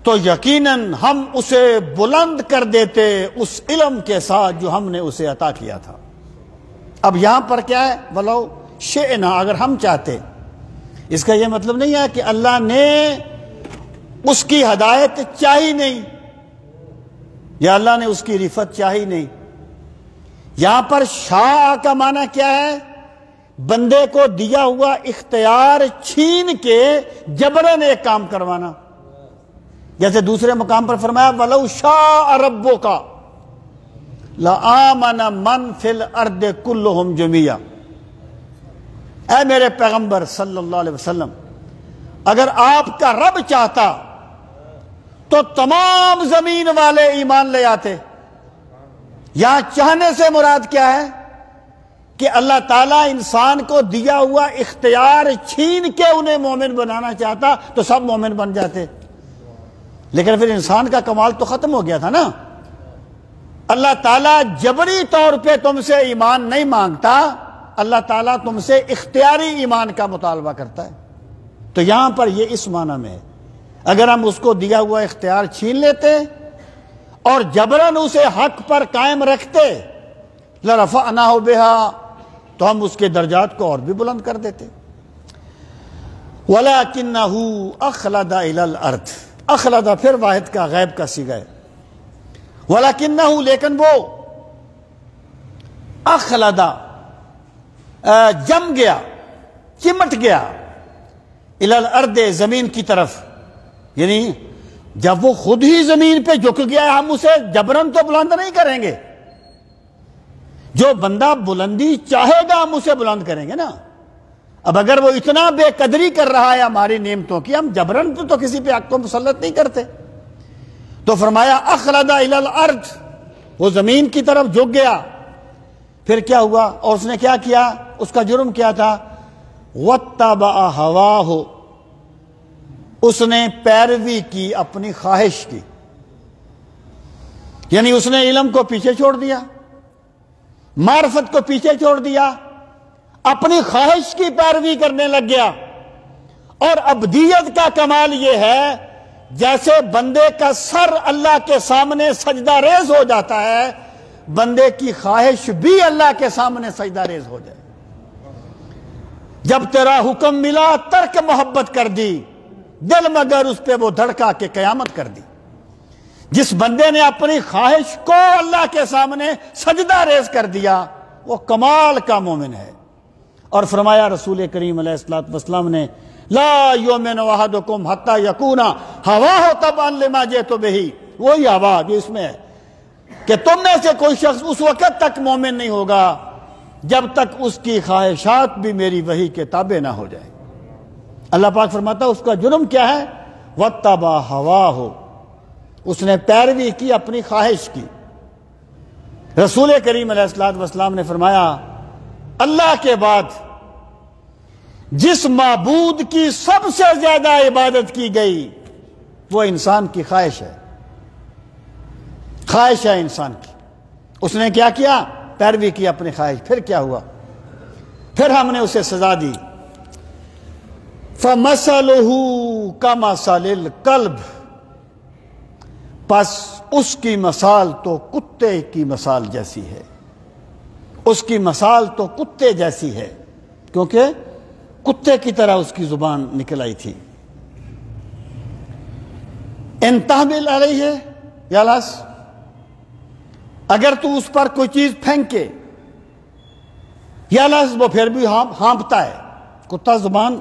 Speaker 1: تو یقیناً ہم اسے بلند کر دیتے اس علم کے ساتھ جو ہم نے اسے عطا کیا تھا۔ اب یہاں پر کیا ہے؟ وَلَوْ شِئْنَا، اگر ہم چاہتے، اس کا یہ مطلب نہیں ہے کہ اللہ نے اس کی ہدایت چاہی نہیں یا اللہ نے اس کی رفت چاہی نہیں۔ یہاں پر شاء کا معنی کیا ہے؟ بندے کو دیا ہوا اختیار چھین کے جبراً ایک کام کروانا، جیسے دوسرے مقام پر فرمایا وَلَوْ شَاءَ رَبُّكَ لَآمَنَ مَنْ فِي الْأَرْضِ كُلُّهُمْ جَمِيعًا، اے میرے پیغمبر صلی اللہ علیہ وسلم، اگر آپ کا رب چاہتا تو تمام زمین والے ایمان لے آتے۔ یہاں چاہنے سے مراد کیا ہے؟ کہ اللہ تعالیٰ انسان کو دیا ہوا اختیار چھین کے انہیں مومن بنانا چاہتا تو سب مومن بن جاتے، لیکن پھر انسان کا کمال تو ختم ہو گیا تھا نا۔ اللہ تعالیٰ جبری طور پہ تم سے ایمان نہیں مانگتا، اللہ تعالیٰ تم سے اختیاری ایمان کا مطالبہ کرتا ہے۔ تو یہاں پر یہ اس معنی میں ہے، اگر ہم اس کو دیا ہوا اختیار چھین لیتے اور جبراً اسے حق پر قائم رکھتے، لَرَفَعْنَاهُ بِهَا، تو ہم اس کے درجات کو اور بھی بلند کر دیتے۔ وَلَكِنَّهُ أَخْلَدَ إِلَى الْأَرْضِ، اخلد پھر واحد کا غیب کا صیغہ ہے۔ وَلَكِنَّهُ، لیکن وہ اخلد جم گیا، چمٹ گیا، إِلَى الْأَرْضِ، زمین کی طرف، یعنی جب وہ خود ہی زمین پہ جھک گیا، ہم اسے جبراً تو بلند نہیں کریں گے، جو بندہ بلندی چاہے گا ہم اسے بلند کریں گے نا۔ اب اگر وہ اتنا بے قدری کر رہا ہے ہماری نعمتوں کی، ہم جبراً تو کسی پہ حق کو مسلط نہیں کرتے۔ تو فرمایا اخلد الی الارض، وہ زمین کی طرف جھک گیا، پھر کیا ہوا؟ اور اس نے کیا کیا؟ اس کا جرم کیا تھا؟ واتبع ہواہ، اس نے پیروی کی اپنی خواہش کی، یعنی اس نے علم کو پیچھے چھوڑ دیا، معرفت کو پیچھے چھوڑ دیا، اپنی خواہش کی پیروی کرنے لگ گیا۔ اور عبدیت کا کمال یہ ہے جیسے بندے کا سر اللہ کے سامنے سجدہ ریز ہو جاتا ہے، بندے کی خواہش بھی اللہ کے سامنے سجدہ ریز ہو جائے۔ جب تیرا حکم ملا ترک محبت کر دی، دل مگر اس پہ وہ دھڑکا کے قیامت کر دی۔
Speaker 2: جس بندے نے اپنی خواہش کو اللہ کے سامنے سجدہ ریز کر دیا وہ کمال کا مومن ہے۔ اور فرمایا رسول کریم علیہ الصلوۃ والسلام نے لا یؤمن احدکم حتی یکون ہواہ تبعا لما جئت بہ، وہی ہوا جو اس میں ہے کہ تم میں سے کوئی شخص اس وقت تک مومن نہیں ہوگا جب تک اس کی خواہشات بھی میری وحی کے تابع نہ ہو جائے۔ اللہ پاک فرماتا ہے اس کا جرم کیا ہے؟ وَاتَّبَعَ هَوَاهُ، اس نے پیروی کی اپنی خواہش کی۔ رسول کریم علیہ الصلوۃ والسلام نے فرمایا اللہ کے بعد جس معبود کی سب سے زیادہ عبادت کی گئی وہ انسان کی خواہش ہے، خواہش ہے انسان کی۔ اس نے کیا کیا؟ پیروی کی اپنی خواہش۔ پھر کیا ہوا؟ پھر ہم نے اسے سزا دی فَمَثَلُهُ كَمَثَلِ الْكَلْبِ، پس اس کی مثال تو کتے کی مثال جیسی ہے، اس کی مثال تو کتے جیسی ہے، کیونکہ کتے کی طرح اس کی زبان نکل آئی تھی۔ ان تحمل علیہ یلس، اگر تو اس پر کوئی چیز پھینکے، یلس وہ پھر بھی ہانپتا ہے۔ کتا زبان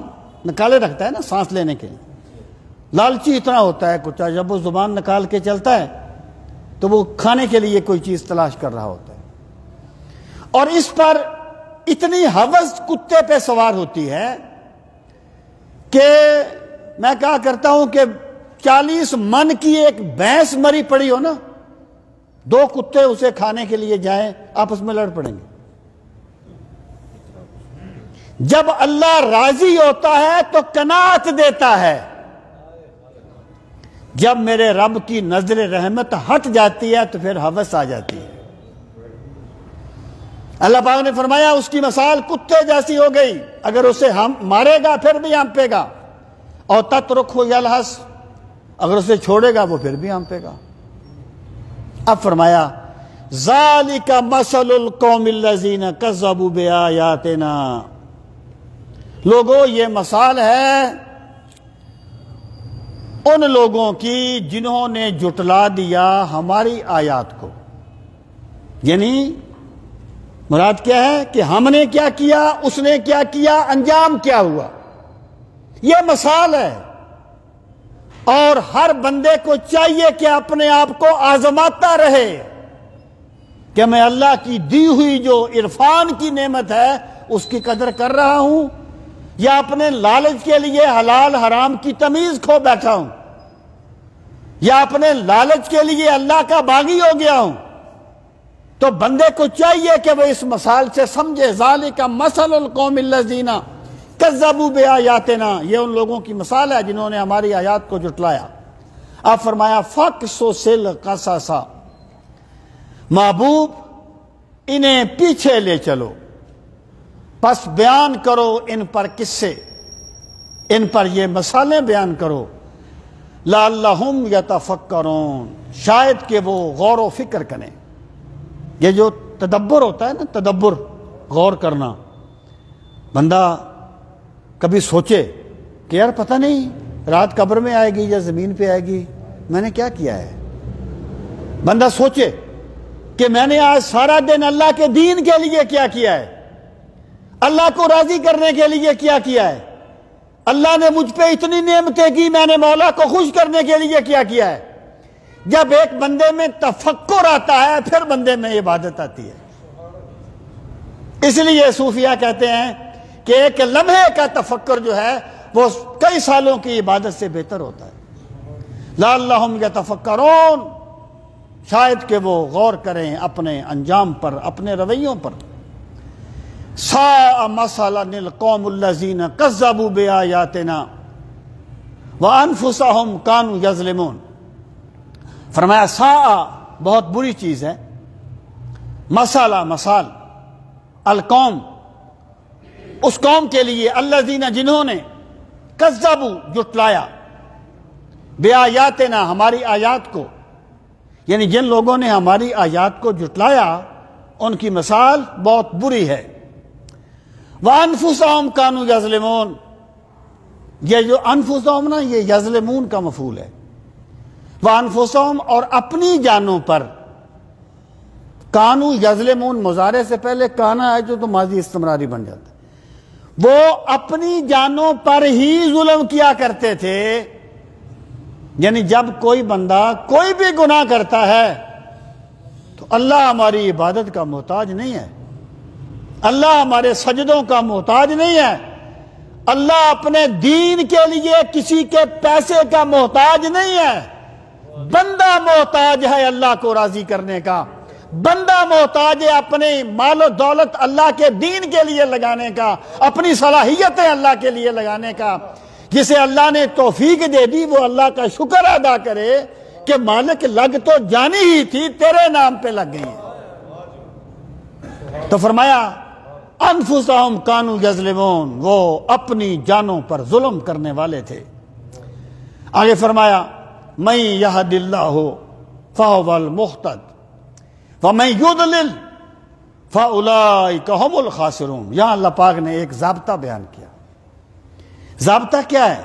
Speaker 2: نکالے رکھتا ہے نا سانس لینے کے لیے، لالچی اتنا ہوتا ہے کتا، جب وہ زبان نکال کے چلتا ہے تو وہ کھانے کے لیے کوئی چیز تلاش کر رہا ہوتا ہے، اور اس پر اتنی ہوس کتے پہ سوار ہوتی ہے کہ میں کہا کرتا ہوں کہ 40 من کی ایک بھینس مری پڑی ہو نا، 2 کتے اسے کھانے کے لیے جائیں آپس میں لڑ پڑیں گے۔ جب اللہ راضی ہوتا ہے تو قناعت دیتا ہے، جب میرے رب کی نظر رحمت ہٹ جاتی ہے تو پھر ہوس آ جاتی ہے۔ اللہ پاک نے فرمایا اس کی مثال کتے جیسی ہو گئی، اگر اسے ہم مارے گا پھر بھی ہانپے گا، اور تترکہ یلہث، اگر اسے چھوڑے گا وہ پھر بھی ہانپے گا۔ اب فرمایا ذالک مثل القوم الذین کذبوا بآیاتنا، لوگوں یہ مثال ہے ان لوگوں کی جنہوں نے جھٹلا دیا ہماری آیات کو۔ یعنی مراد کیا ہے کہ ہم نے کیا کیا، اس نے کیا کیا، انجام کیا ہوا، یہ مثال ہے۔ اور ہر بندے کو چاہیے کہ اپنے آپ کو آزماتا رہے کہ میں اللہ کی دی ہوئی جو عرفان کی نعمت ہے اس کی قدر کر رہا ہوں، یا اپنے لالچ کے لیے حلال حرام کی تمیز کھو بیٹھا ہوں، یا اپنے لالچ کے لیے اللہ کا باغی ہو گیا ہوں۔ تو بندے کو چاہیے کہ وہ اس مثال سے سمجھے ذالک مثل القوم الذین کذبوا بآیاتنا، یہ ان لوگوں کی مثال ہے جنہوں نے ہماری آیات کو جھٹلایا۔ اب فرمایا فَقْصُصِ الْقَصَصَ، محبوب انہیں پیچھے لے چلو، پس بیان کرو ان پر قصے، ان پر یہ مثالیں بیان کرو، لعلہم یتفکرون، شاید کہ وہ غور و فکر کریں۔ یہ جو تدبر ہوتا ہے نا، تدبر، غور کرنا، بندہ کبھی سوچے کہ یار پتہ نہیں رات قبر میں آئے گی یا زمین پہ آئے گی، میں نے کیا کیا ہے۔ بندہ سوچے کہ میں نے آج سارا دن اللہ کے دین کے لیے کیا کیا ہے، اللہ کو راضی کرنے کے لیے کیا کیا ہے، اللہ نے مجھ پہ اتنی نعمتیں کی، میں نے مولا کو خوش کرنے کے لیے کیا کیا ہے۔ جب ایک بندے میں تفکر آتا ہے پھر بندے میں عبادت آتی ہے۔ اس لیے صوفیہ کہتے ہیں کہ ایک لمحے کا تفکر جو ہے وہ کئی سالوں کی عبادت سے بہتر ہوتا ہے۔ لعلہم یتفکرون، شاید کہ وہ غور کریں اپنے انجام پر، اپنے رویوں پر۔ ساء مثلا القوم الذین کذبوا بآیاتنا وانفسهم كانوا یظلمون، فرمایا ساء بہت بری چیز ہے، مثلا مثال، القوم اس قوم کے لیے، الذین جنہوں نے، کذبوا جھٹلایا، بآیاتنا ہماری آیات کو، یعنی جن لوگوں نے ہماری آیات کو جھٹلایا ان کی مثال بہت بری ہے۔ وَأَنفُسَهُمْ كَانُوا يَظْلِمُونَ، یہ جو انفسہم نا یہ یظلمون کا مفعول ہے۔ وانفسہم اور اپنی جانوں پر، کانو یظلمون مضارع سے پہلے کانا ہے جو تو ماضی استمراری بن جاتا ہے، وہ اپنی جانوں پر ہی ظلم کیا کرتے تھے۔ یعنی جب کوئی بندہ کوئی بھی گناہ کرتا ہے تو اللہ ہماری عبادت کا محتاج نہیں ہے، اللہ ہمارے سجدوں کا محتاج نہیں ہے، اللہ اپنے دین کے لیے کسی کے پیسے کا محتاج نہیں ہے۔ بندہ محتاج ہے اللہ کو راضی کرنے کا، بندہ محتاج ہے اپنے مال و دولت اللہ کے دین کے لیے لگانے کا، اپنی صلاحیتیں اللہ کے لیے لگانے کا۔ جسے اللہ نے توفیق دے دی وہ اللہ کا شکر ادا کرے کہ مالک لگ تو جانی ہی تھی، تیرے نام پہ لگ گئی ہے۔ تو فرمایا انفسہم کانوا یظلمون، وہ اپنی جانوں پر ظلم کرنے والے تھے۔ آگے فرمایا من یہد اللہ فہو المہتد ومن یضلل فاولئک ھم الخاسرون۔ یہاں اللہ پاک نے ایک ضابطہ بیان کیا۔ ضابطہ کیا ہے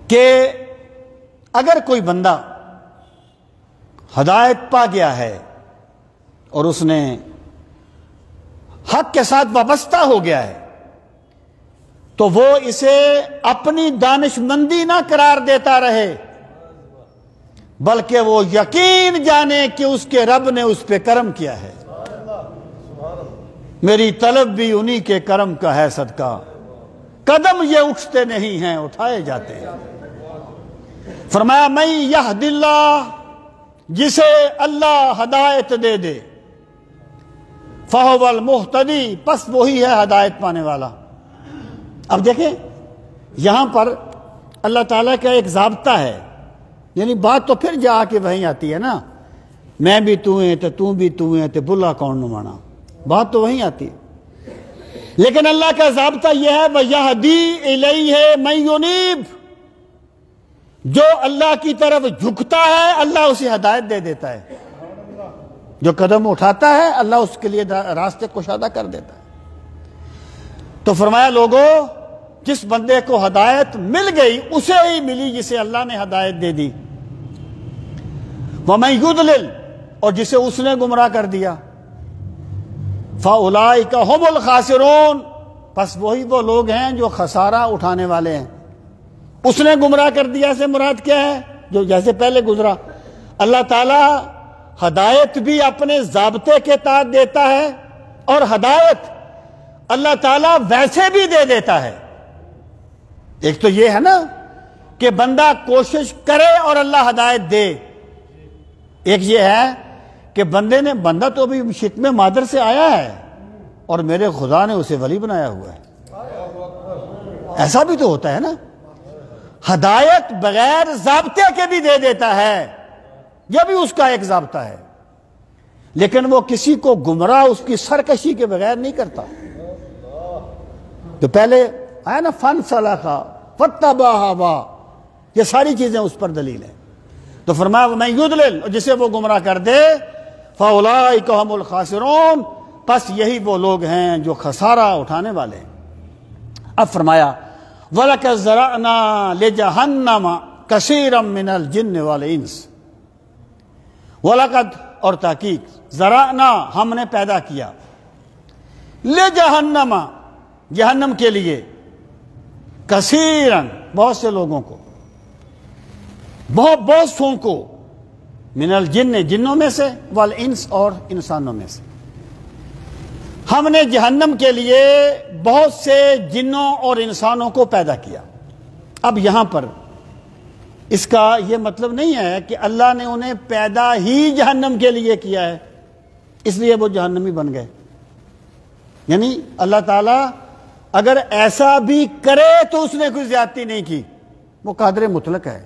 Speaker 2: کہ اگر کوئی بندہ ہدایت پا گیا ہے اور اس نے حق کے ساتھ وابستہ ہو گیا ہے تو وہ اسے اپنی دانش مندی نہ قرار دیتا رہے، بلکہ وہ یقین جانے کہ اس کے رب نے اس پہ کرم کیا ہے۔ میری طلب بھی انہی کے کرم کا ہے صدقہ، قدم یہ اٹھتے نہیں ہیں اٹھائے جاتے ہیں۔ فرمایا من یہد اللہ، جسے اللہ ہدایت دے دے، فہو المہتدی، پس وہی ہے ہدایت پانے والا۔ اب دیکھیں یہاں پر اللہ تعالیٰ کا ایک ضابطہ ہے، یعنی بات تو پھر جا کے وہیں آتی ہے نا، میں بھی تو ہیں تو بھی تو ہیں تو بلا کون نمانا، بات تو وہیں آتی ہے۔ لیکن اللہ کا ضابطہ یہ ہے وَيَهْدِي إِلَيْهِ مَن يُنِيبُ، جو اللہ کی طرف جھکتا ہے اللہ اسے ہدایت دے دیتا ہے، جو قدم اٹھاتا ہے اللہ اس کے لیے راستے کشادہ کر دیتا ہے۔ تو فرمایا لوگوں، جس بندے کو ہدایت مل گئی اسے ہی ملی جسے اللہ نے ہدایت دے دی، وَمَن يُضْلِلْ، اور جسے اس نے گمراہ کر دیا، فَأُولَئِكَ هُمُ الْخَاسِرُونَ، پس وہی وہ لوگ ہیں جو خسارہ اٹھانے والے ہیں۔ اس نے گمراہ کر دیا سے مراد کیا ہے؟ جو جیسے پہلے گزرا، اللہ تعالیٰ ہدایت بھی اپنے ضابطے کے تحت دیتا ہے، اور ہدایت اللہ تعالیٰ ویسے بھی دے دیتا ہے۔ ایک تو یہ ہے نا کہ بندہ کوشش کرے اور اللہ ہدایت دے، ایک یہ ہے کہ بندہ تو ابھی شکم مادر سے آیا ہے اور میرے خدا نے اسے ولی بنایا ہوا ہے، ایسا بھی تو ہوتا ہے نا۔ ہدایت بغیر ضابطے کے بھی دے دیتا ہے، یہ بھی اس کا ایک ضابطہ ہے، لیکن وہ کسی کو گمراہ اس کی سرکشی کے بغیر نہیں کرتا۔ تو پہلے آیا نا فن سلخا فاتبع ہوا، یہ ساری چیزیں اس پر دلیل ہیں۔ تو فرمایا وَمَن يُضْلِلْ، جسے وہ گمراہ کر دے، فَأُولَئِكَ هُمُ الْخَاسِرُونَ، پس یہی وہ لوگ ہیں جو خسارہ اٹھانے والے ہیں۔ اب فرمایا وَلَقَدْ ذَرَأْنَا لِجَهَنَّمَ كَثِيرًا مِنَ الْجِنِّ وَالْإِنسِ، وَلَقَدْ، اور تحقیق، ذرأنا، ہم نے پیدا کیا، لِجَهَنَّمَ، جہنم کے لیے، کثیرن، بہت سے لوگوں کو، بہت سوں کو، من الجن، جنوں میں سے، والانس، اور انسانوں میں سے، ہم نے جہنم کے لیے بہت سے جنوں اور انسانوں کو پیدا کیا۔ اب یہاں پر اس کا یہ مطلب نہیں ہے کہ اللہ نے انہیں پیدا ہی جہنم کے لیے کیا ہے اس لیے وہ جہنمی بن گئے، یعنی اللہ تعالیٰ اگر ایسا بھی کرے تو اس نے کوئی زیادتی نہیں کی، وہ قادر مطلق ہے،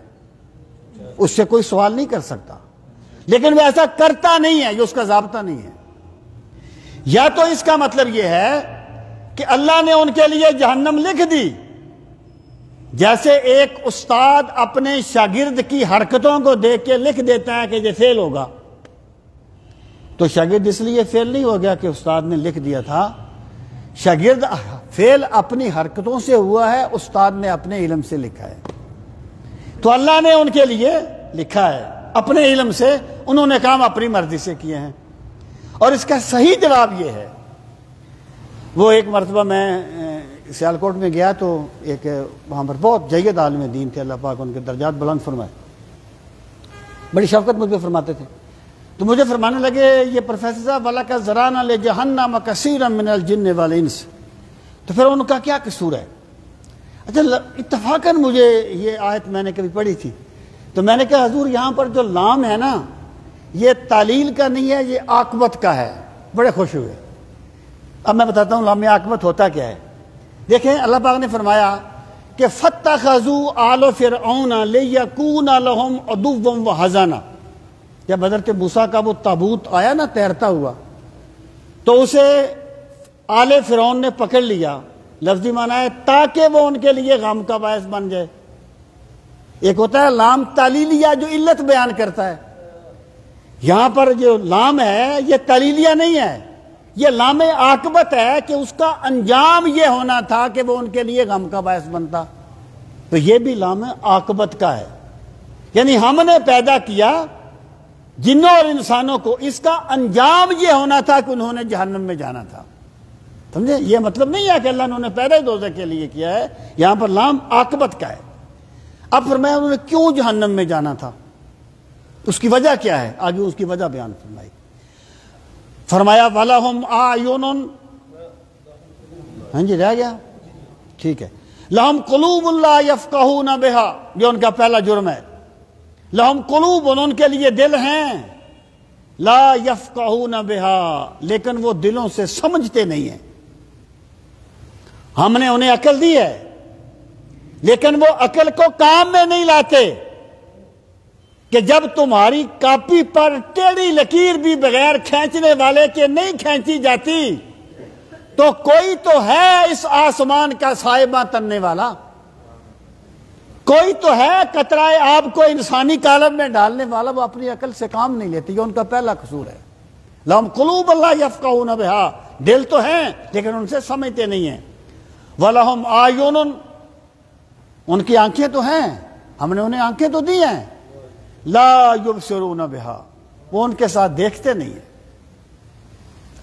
Speaker 2: اس سے کوئی سوال نہیں کر سکتا، لیکن وہ ایسا کرتا نہیں ہے، یہ اس کا ضابطہ نہیں ہے۔ یا تو اس کا مطلب یہ ہے کہ اللہ نے ان کے لیے جہنم لکھ دی، جیسے ایک استاد اپنے شاگرد کی حرکتوں کو دیکھ کے لکھ دیتا ہے کہ یہ فیل ہوگا، تو شاگرد اس لیے فیل نہیں ہو گیا کہ استاد نے لکھ دیا تھا، شاگرد فیل اپنی حرکتوں سے ہوا ہے، استاد نے اپنے علم سے لکھا ہے۔ تو اللہ نے ان کے لیے لکھا ہے اپنے علم سے، انہوں نے کام اپنی مرضی سے کیے ہیں۔ اور اس کا صحیح جواب یہ ہے، وہ ایک مرتبہ میں سیالکوٹ میں گیا تو ایک وہاں پر بہت جید عالم دین تھے، اللہ پاک ان کے درجات بلند فرمائے، بڑی شفقت مجھ پہ فرماتے تھے۔ تو مجھے فرمانے لگے یہ پروفیسر صاحب وَلَقَدْ ذَرَأْنَا لِجَهَنَّمَ كَثِيرًا مِنَ الْجِنِّ وَالْإِنسِ، تو پھر ان کا کیا قصور ہے؟ اچھا اتفاقاً مجھے یہ آیت میں نے کبھی پڑھی تھی، تو میں نے کہا حضور یہاں پر جو لام ہے نا یہ تعلیل کا نہیں ہے، یہ عاقبت کا ہے۔ بڑے خوش ہوئے۔ اب میں بتاتا ہوں لام عاقبت ہوتا کیا ہے۔ دیکھیں اللہ پاک نے فرمایا کہ فَاتَّخَذُوا آلَ فِرْعَوْنَ لِيَكُونَ لَهُمْ عَدُوًّا وَحَزَنًا، جب حضرت موسیٰ کا وہ تابوت آیا نا تیرتا ہوا تو اسے آل فرعون نے پکڑ لیا، لفظی معنی ہے تاکہ وہ ان کے لیے غم کا باعث بن جائے۔ ایک ہوتا ہے لام تعلیلیہ جو علت بیان کرتا ہے، یہاں پر جو لام ہے یہ تعلیلیہ نہیں ہے، یہ لام عاقبت ہے کہ اس کا انجام یہ ہونا تھا کہ وہ ان کے لیے غم کا باعث بنتا، تو یہ بھی لام عاقبت کا ہے، یعنی ہم نے پیدا کیا جنوں اور انسانوں کو، اس کا انجام یہ ہونا تھا کہ انہوں نے جہنم میں جانا تھا۔ سمجھے؟ یہ مطلب نہیں ہے کہ اللہ نے انہیں پیدا ہی دوزخ کے لیے کیا ہے، یہاں پر لام عاقبت کا ہے۔ اب فرمایا انہوں نے کیوں جہنم میں جانا تھا، اس کی وجہ کیا ہے، آگے اس کی وجہ بیان فرمائی۔ فرمایا وَلَهُمْ أَعْيُنٌ، ہاں جی رہ گیا، ٹھیک ہے، لَهُمْ قُلُوبٌ لَا يَفْقَهُونَ بِهَا، یہ ان کا پہلا جرم ہے۔ لَهُمْ قُلُوبٌ، ان کے لیے دل ہیں، لا يَفْقَهُونَ بِهَا، لیکن وہ دلوں سے سمجھتے نہیں ہیں۔ ہم نے انہیں عقل دی ہے لیکن وہ عقل کو کام میں نہیں لاتے، کہ جب تمہاری کاپی پر ٹیڑھی لکیر بھی بغیر کھینچنے والے کے نہیں کھینچی جاتی تو کوئی تو ہے اس آسمان کا صاحبہ تننے والا، کوئی تو ہے قطرہ آب کو انسانی کالم میں ڈالنے والا، وہ اپنی عقل سے کام نہیں لیتی، یہ ان کا پہلا قصور ہے۔ لَهُمْ قُلُوبٌ لَا يَفْقَهُونَ بِهَا، دل تو ہیں لیکن ان سے سمجھتے نہیں ہیں۔ وَلَهُمْ أَعْيُنٌ، ان کی آنکھیں تو ہیں، ہم نے انہیں آنکھیں تو دی ہیں، لا يبصرون بها، وہ ان کے ساتھ دیکھتے نہیں ہیں۔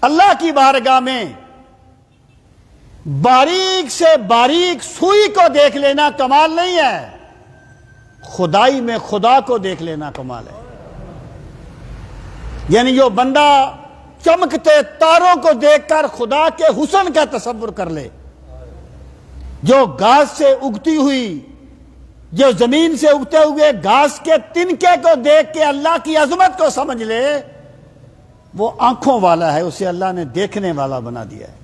Speaker 2: اللہ کی بارگاہ میں باریک سے باریک سوئی کو دیکھ لینا کمال نہیں ہے، خدائی میں خدا کو دیکھ لینا کمال ہے۔ یعنی جو بندہ چمکتے تاروں کو دیکھ کر خدا کے حسن کا تصور کر لے، جو گھاس سے اگتی ہوئی، جو زمین سے اگتے ہوئے گھاس کے تنکے کو دیکھ کے اللہ کی عظمت کو سمجھ لے، وہ آنکھوں والا ہے، اسے اللہ نے دیکھنے والا بنا دیا ہے۔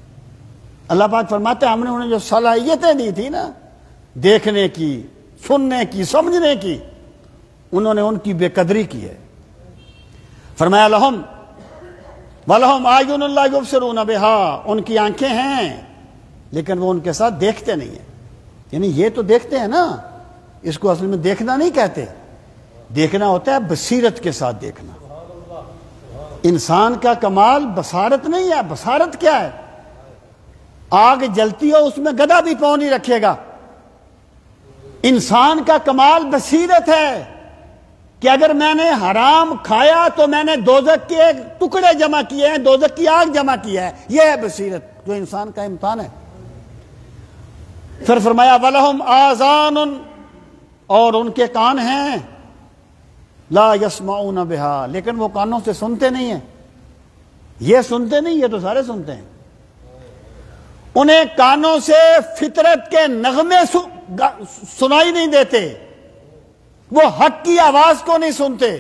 Speaker 2: اللہ پاک فرماتے ہیں ہم نے انہیں جو صلاحیتیں دی تھی نا، دیکھنے کی، سننے کی، سمجھنے کی، انہوں نے ان کی بے قدری کی ہے۔ فرمایا لہم وَلَهُمْ أَعْيُنٌ لَا يُبْصِرُونَ بِهَا، ان کی آنکھیں ہیں لیکن وہ ان کے ساتھ دیکھتے نہیں ہیں۔ یعنی یہ تو دیکھتے ہیں نا، اس کو اصل میں دیکھنا نہیں کہتے، دیکھنا ہوتا ہے بصیرت کے ساتھ دیکھنا۔ انسان کا کمال بصارت نہیں ہے، بصارت کیا ہے؟ آگ جلتی ہو اس میں گدھا بھی پاؤں نہیں رکھے گا۔ انسان کا کمال بصیرت ہے کہ اگر میں نے حرام کھایا تو میں نے دوزخ کے ٹکڑے جمع کیے ہیں، دوزخ کی آگ جمع کی ہے، یہ ہے بصیرت جو انسان کا امتحان ہے۔ پھر فرمایا وَلَهُمْ آذَانٌ، اور ان کے کان ہیں، لا يَسْمَعُونَ بِهَا، لیکن وہ کانوں سے سنتے نہیں ہیں۔ یہ سنتے نہیں، یہ تو سارے سنتے ہیں۔ انہیں کانوں سے فطرت کے نغمے سنائی نہیں دیتے، وہ حق کی آواز کو نہیں سنتے۔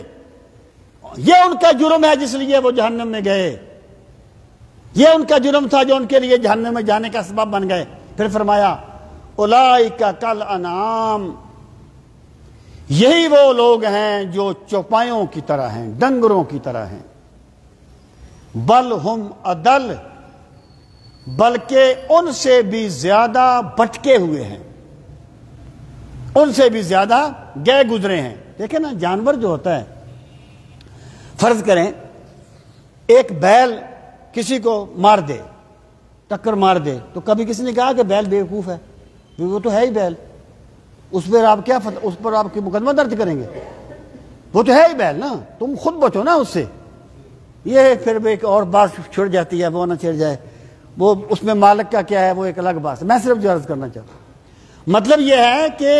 Speaker 2: یہ ان کا جرم ہے جس لیے وہ جہنم میں گئے، یہ ان کا جرم تھا جو ان کے لیے جہنم میں جانے کا سبب بن گئے۔ پھر فرمایا اولئک کالانعام، یہی وہ لوگ ہیں جو چوپایوں کی طرح ہیں، ڈنگروں کی طرح ہیں۔ بل ہم اضل، بلکہ ان سے بھی زیادہ بھٹکے ہوئے ہیں، ان سے بھی زیادہ گئے گزرے ہیں۔ دیکھیں نا جانور جو ہوتا ہے، فرض کریں ایک بیل کسی کو مار دے، ٹکر مار دے، تو کبھی کسی نے کہا کہ بیل بیوقوف ہے؟ وہ تو ہے ہی بیل، اس پر آپ کیا اس پر آپ کی مقدمہ درج کریں گے؟ وہ تو ہے ہی بیل نا، تم خود بچو نا اس سے. یہ پھر ایک اور بات چھڑ جاتی ہے، وہ نہ چھڑ جائے، وہ اس میں مالک کا کیا ہے وہ ایک الگ بات ہے. میں صرف جو عرض کرنا چاہتا ہوں مطلب یہ ہے کہ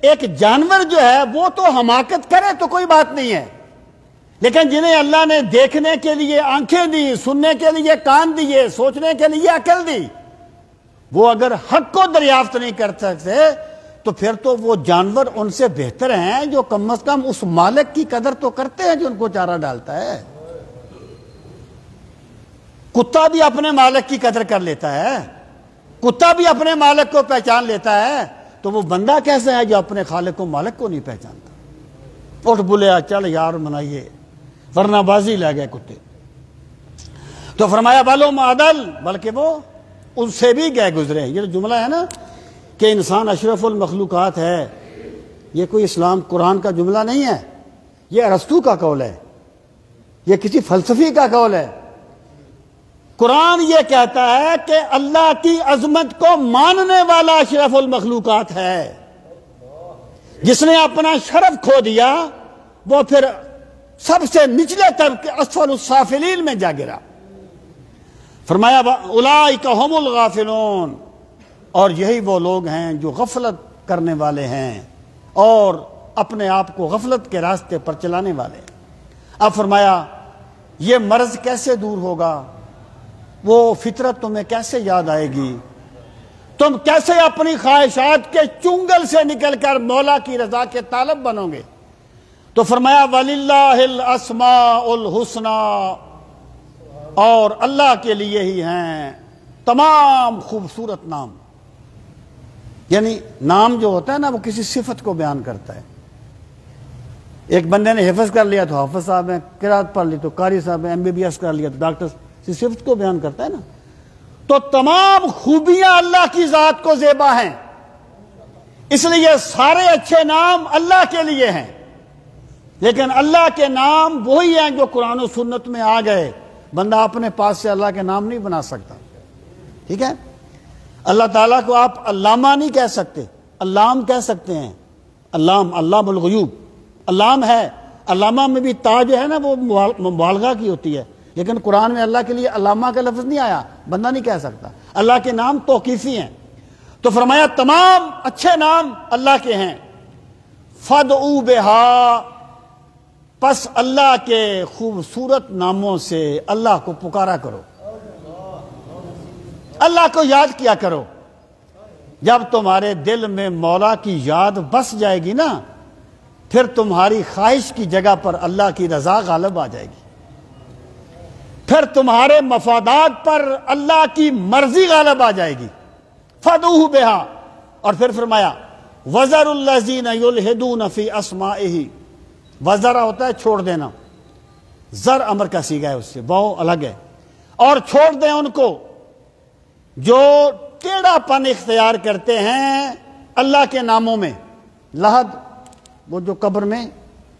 Speaker 2: ایک جانور جو ہے وہ تو حماقت کرے تو کوئی بات نہیں ہے، لیکن جنہیں اللہ نے دیکھنے کے لیے آنکھیں دی، سننے کے لیے کان دیے، سوچنے کے لیے عقل دی، وہ اگر حق کو دریافت نہیں کر سکتے تو پھر تو وہ جانور ان سے بہتر ہیں جو کم از کم اس مالک کی قدر تو کرتے ہیں جو ان کو چارہ ڈالتا ہے. کتا بھی اپنے مالک کی قدر کر لیتا ہے، کتا بھی اپنے مالک کو پہچان لیتا ہے، تو وہ بندہ کیسا ہے جو اپنے خالق کو مالک کو نہیں پہچانتا؟ اٹھ بلیا چل یار منائیے، ورنہ بازی لے گئے کتے. تو فرمایا بالو معدل، بلکہ وہ ان سے بھی گئے گزرے. یہ جملہ ہے نا کہ انسان اشرف المخلوقات ہے، یہ کوئی اسلام قرآن کا جملہ نہیں ہے، یہ ارسطو کا قول ہے، یہ کسی فلسفی کا قول ہے. قرآن یہ کہتا ہے کہ اللہ کی عظمت کو ماننے والا اشرف المخلوقات ہے. جس نے اپنا شرف کھو دیا وہ پھر سب سے نچلے طبقے اسفل السافلین میں جا گرا. فرمایا اولئک ھم الغافلون، اور یہی وہ لوگ ہیں جو غفلت کرنے والے ہیں اور اپنے آپ کو غفلت کے راستے پر چلانے والے. اب فرمایا یہ مرض کیسے دور ہوگا، وہ فطرت تمہیں کیسے یاد آئے گی، تم کیسے اپنی خواہشات کے چنگل سے نکل کر مولا کی رضا کے طالب بنو گے؟ تو فرمایا وَلِلَّهِ الْأَسْمَاءُ الْحُسْنَى، اور اللہ کے لیے ہی ہیں تمام خوبصورت نام. یعنی نام جو ہوتا ہے نا وہ کسی صفت کو بیان کرتا ہے. ایک بندے نے حفظ کر لیا تو حافظ صاحب ہیں، قرات پڑھ لی تو قاری صاحب ہیں، MBBS کر لیا تو ڈاکٹر، صفت کو بیان کرتا ہے نا. تو تمام خوبیاں اللہ کی ذات کو زیبا ہیں، اس لیے سارے اچھے نام اللہ کے لیے ہیں. لیکن اللہ کے نام وہی ہیں جو قرآن و سنت میں آ گئے. بندہ اپنے پاس سے اللہ کے نام نہیں بنا سکتا. ٹھیک ہے، اللہ تعالیٰ کو آپ علامہ نہیں کہہ سکتے، علام کہہ سکتے ہیں. علام، علام الغیوب، علام ہے. علامہ میں بھی تا جو ہے نا وہ مبالغہ کی ہوتی ہے، لیکن قرآن میں اللہ کے لیے علامہ کا لفظ نہیں آیا، بندہ نہیں کہہ سکتا. اللہ کے نام توقیفی ہیں. تو فرمایا تمام اچھے نام اللہ کے ہیں. فَادْعُوا بِهَا، پس اللہ کے خوبصورت ناموں سے اللہ کو پکارا کرو، اللہ کو یاد کیا کرو. جب تمہارے دل میں مولا کی یاد بس جائے گی نا، پھر تمہاری خواہش کی جگہ پر اللہ کی رضا غالب آ جائے گی، پھر تمہارے مفادات پر اللہ کی مرضی غالب آ جائے گی. فَادْعُوهُ بِهَا، اور پھر فرمایا وَذَرُوا الَّذِينَ يُلْحِدُونَ فِي أَسْمَائِهِ. وَذَرَا ہوتا ہے چھوڑ دینا، زر امر کا صیغہ ہے، اس سے واو الگ ہے. اور چھوڑ دیں ان کو جو ٹیڑھا پن اختیار کرتے ہیں اللہ کے ناموں میں. لحد وہ جو قبر میں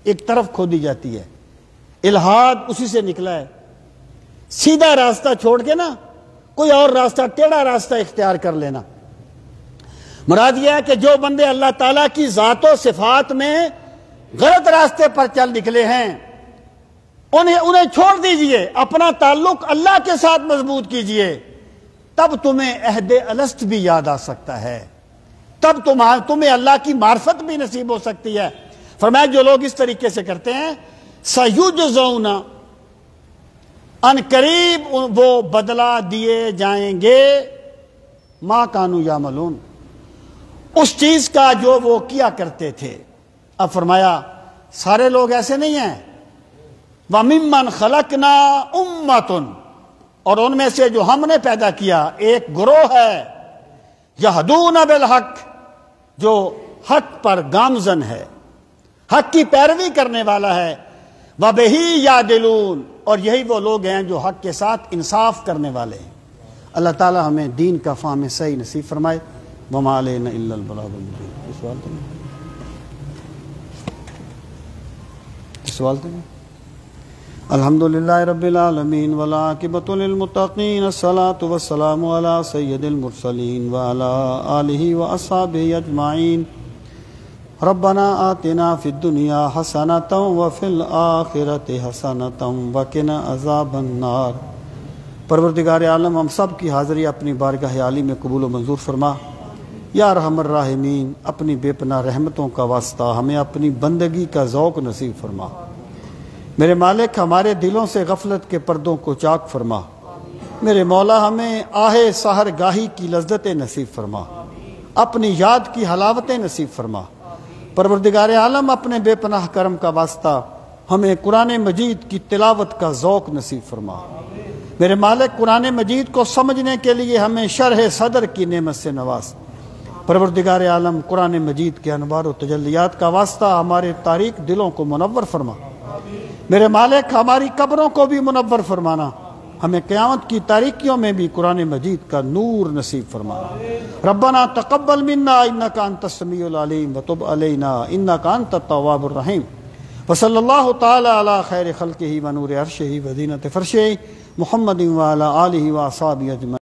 Speaker 2: ایک طرف کھودی جاتی ہے، الہاد اسی سے نکلا ہے. سیدھا راستہ چھوڑ کے نا کوئی اور راستہ، ٹیڑھا راستہ اختیار کر لینا. مراد یہ ہے کہ جو بندے اللہ تعالیٰ کی ذات و صفات میں غلط راستے پر چل نکلے ہیں انہیں چھوڑ دیجئے، اپنا تعلق اللہ کے ساتھ مضبوط کیجئے. تب تمہیں عہد الست بھی یاد آ سکتا ہے، تب تمہیں اللہ کی معرفت بھی نصیب ہو سکتی ہے. فرمایا جو لوگ اس طریقے سے کرتے ہیں سَيُجْزَوْنَ، ان قریب وہ بدلہ دیے جائیں گے، ما کانوا یعملون، اس چیز کا جو وہ کیا کرتے تھے. اب فرمایا سارے لوگ ایسے نہیں ہیں. وَمِمَّنْ خَلَقْنَا أُمَّةٌ، اور ان میں سے جو ہم نے پیدا کیا ایک گروہ ہے، یہدون بالحق، جو حق پر گامزن ہے، حق کی پیروی کرنے والا ہے. وَبِهِ يَعْدِلُونَ، اور یہی وہ لوگ ہیں جو حق کے ساتھ انصاف کرنے والے ہیں. اللہ تعالی ہمیں دین کا فہم صحیح نصیب فرمائے. وَمَا عَلَيْنَا إِلَّا الْبَلَاغُ الْمُبِينُ. سوال تو نہیں. الحمدللہ رب العالمین والعاقبۃ للمتقین، الصلاۃ والسلام علی سید المرسلین وعلی آلہ واصحابہ اجمعین.
Speaker 1: ربنا آتنا فی الدنیا حسنۃ وفی الآخرۃ حسنۃ وقنا عذاب النار۔ پروردگار عالم ہم سب کی حاضری اپنی بارگاہ عالی میں قبول و منظور فرما۔ یا ارحم الراحمین، اپنی بے پناہ رحمتوں کا واسطہ ہمیں اپنی بندگی کا ذوق نصیب فرما۔ میرے مالک، ہمارے دلوں سے غفلت کے پردوں کو چاک فرما۔ میرے مولا، ہمیں آہ سحر گاہی کی لذت نصیب فرما، اپنی یاد کی حلاوتیں نصیب فرما۔ پروردگار عالم اپنے بے پناہ کرم کا واسطہ ہمیں قرآن مجید کی تلاوت کا ذوق نصیب فرما۔ میرے مالک، قرآن مجید کو سمجھنے کے لیے ہمیں شرح صدر کی نعمت سے نواز۔ پروردگار عالم قرآن مجید کے انوار و تجلیات کا واسطہ ہمارے تاریک دلوں کو منور فرما۔ میرے مالک، ہماری قبروں کو بھی منور فرمانا، ہمیں قیامت کی تاریکیوں میں بھی قرآن مجید کا نور نصیب فرمانا۔ ربنا تقبل منا انک انت السمیع العلیم وتب علینا انک انت التواب الرحیم، وصلی اللہ تعالی علی خیر خلقہ ونور عرشہ وزینۃ فرشہ محمد وعلی آلہ واصحابہ اجمعین۔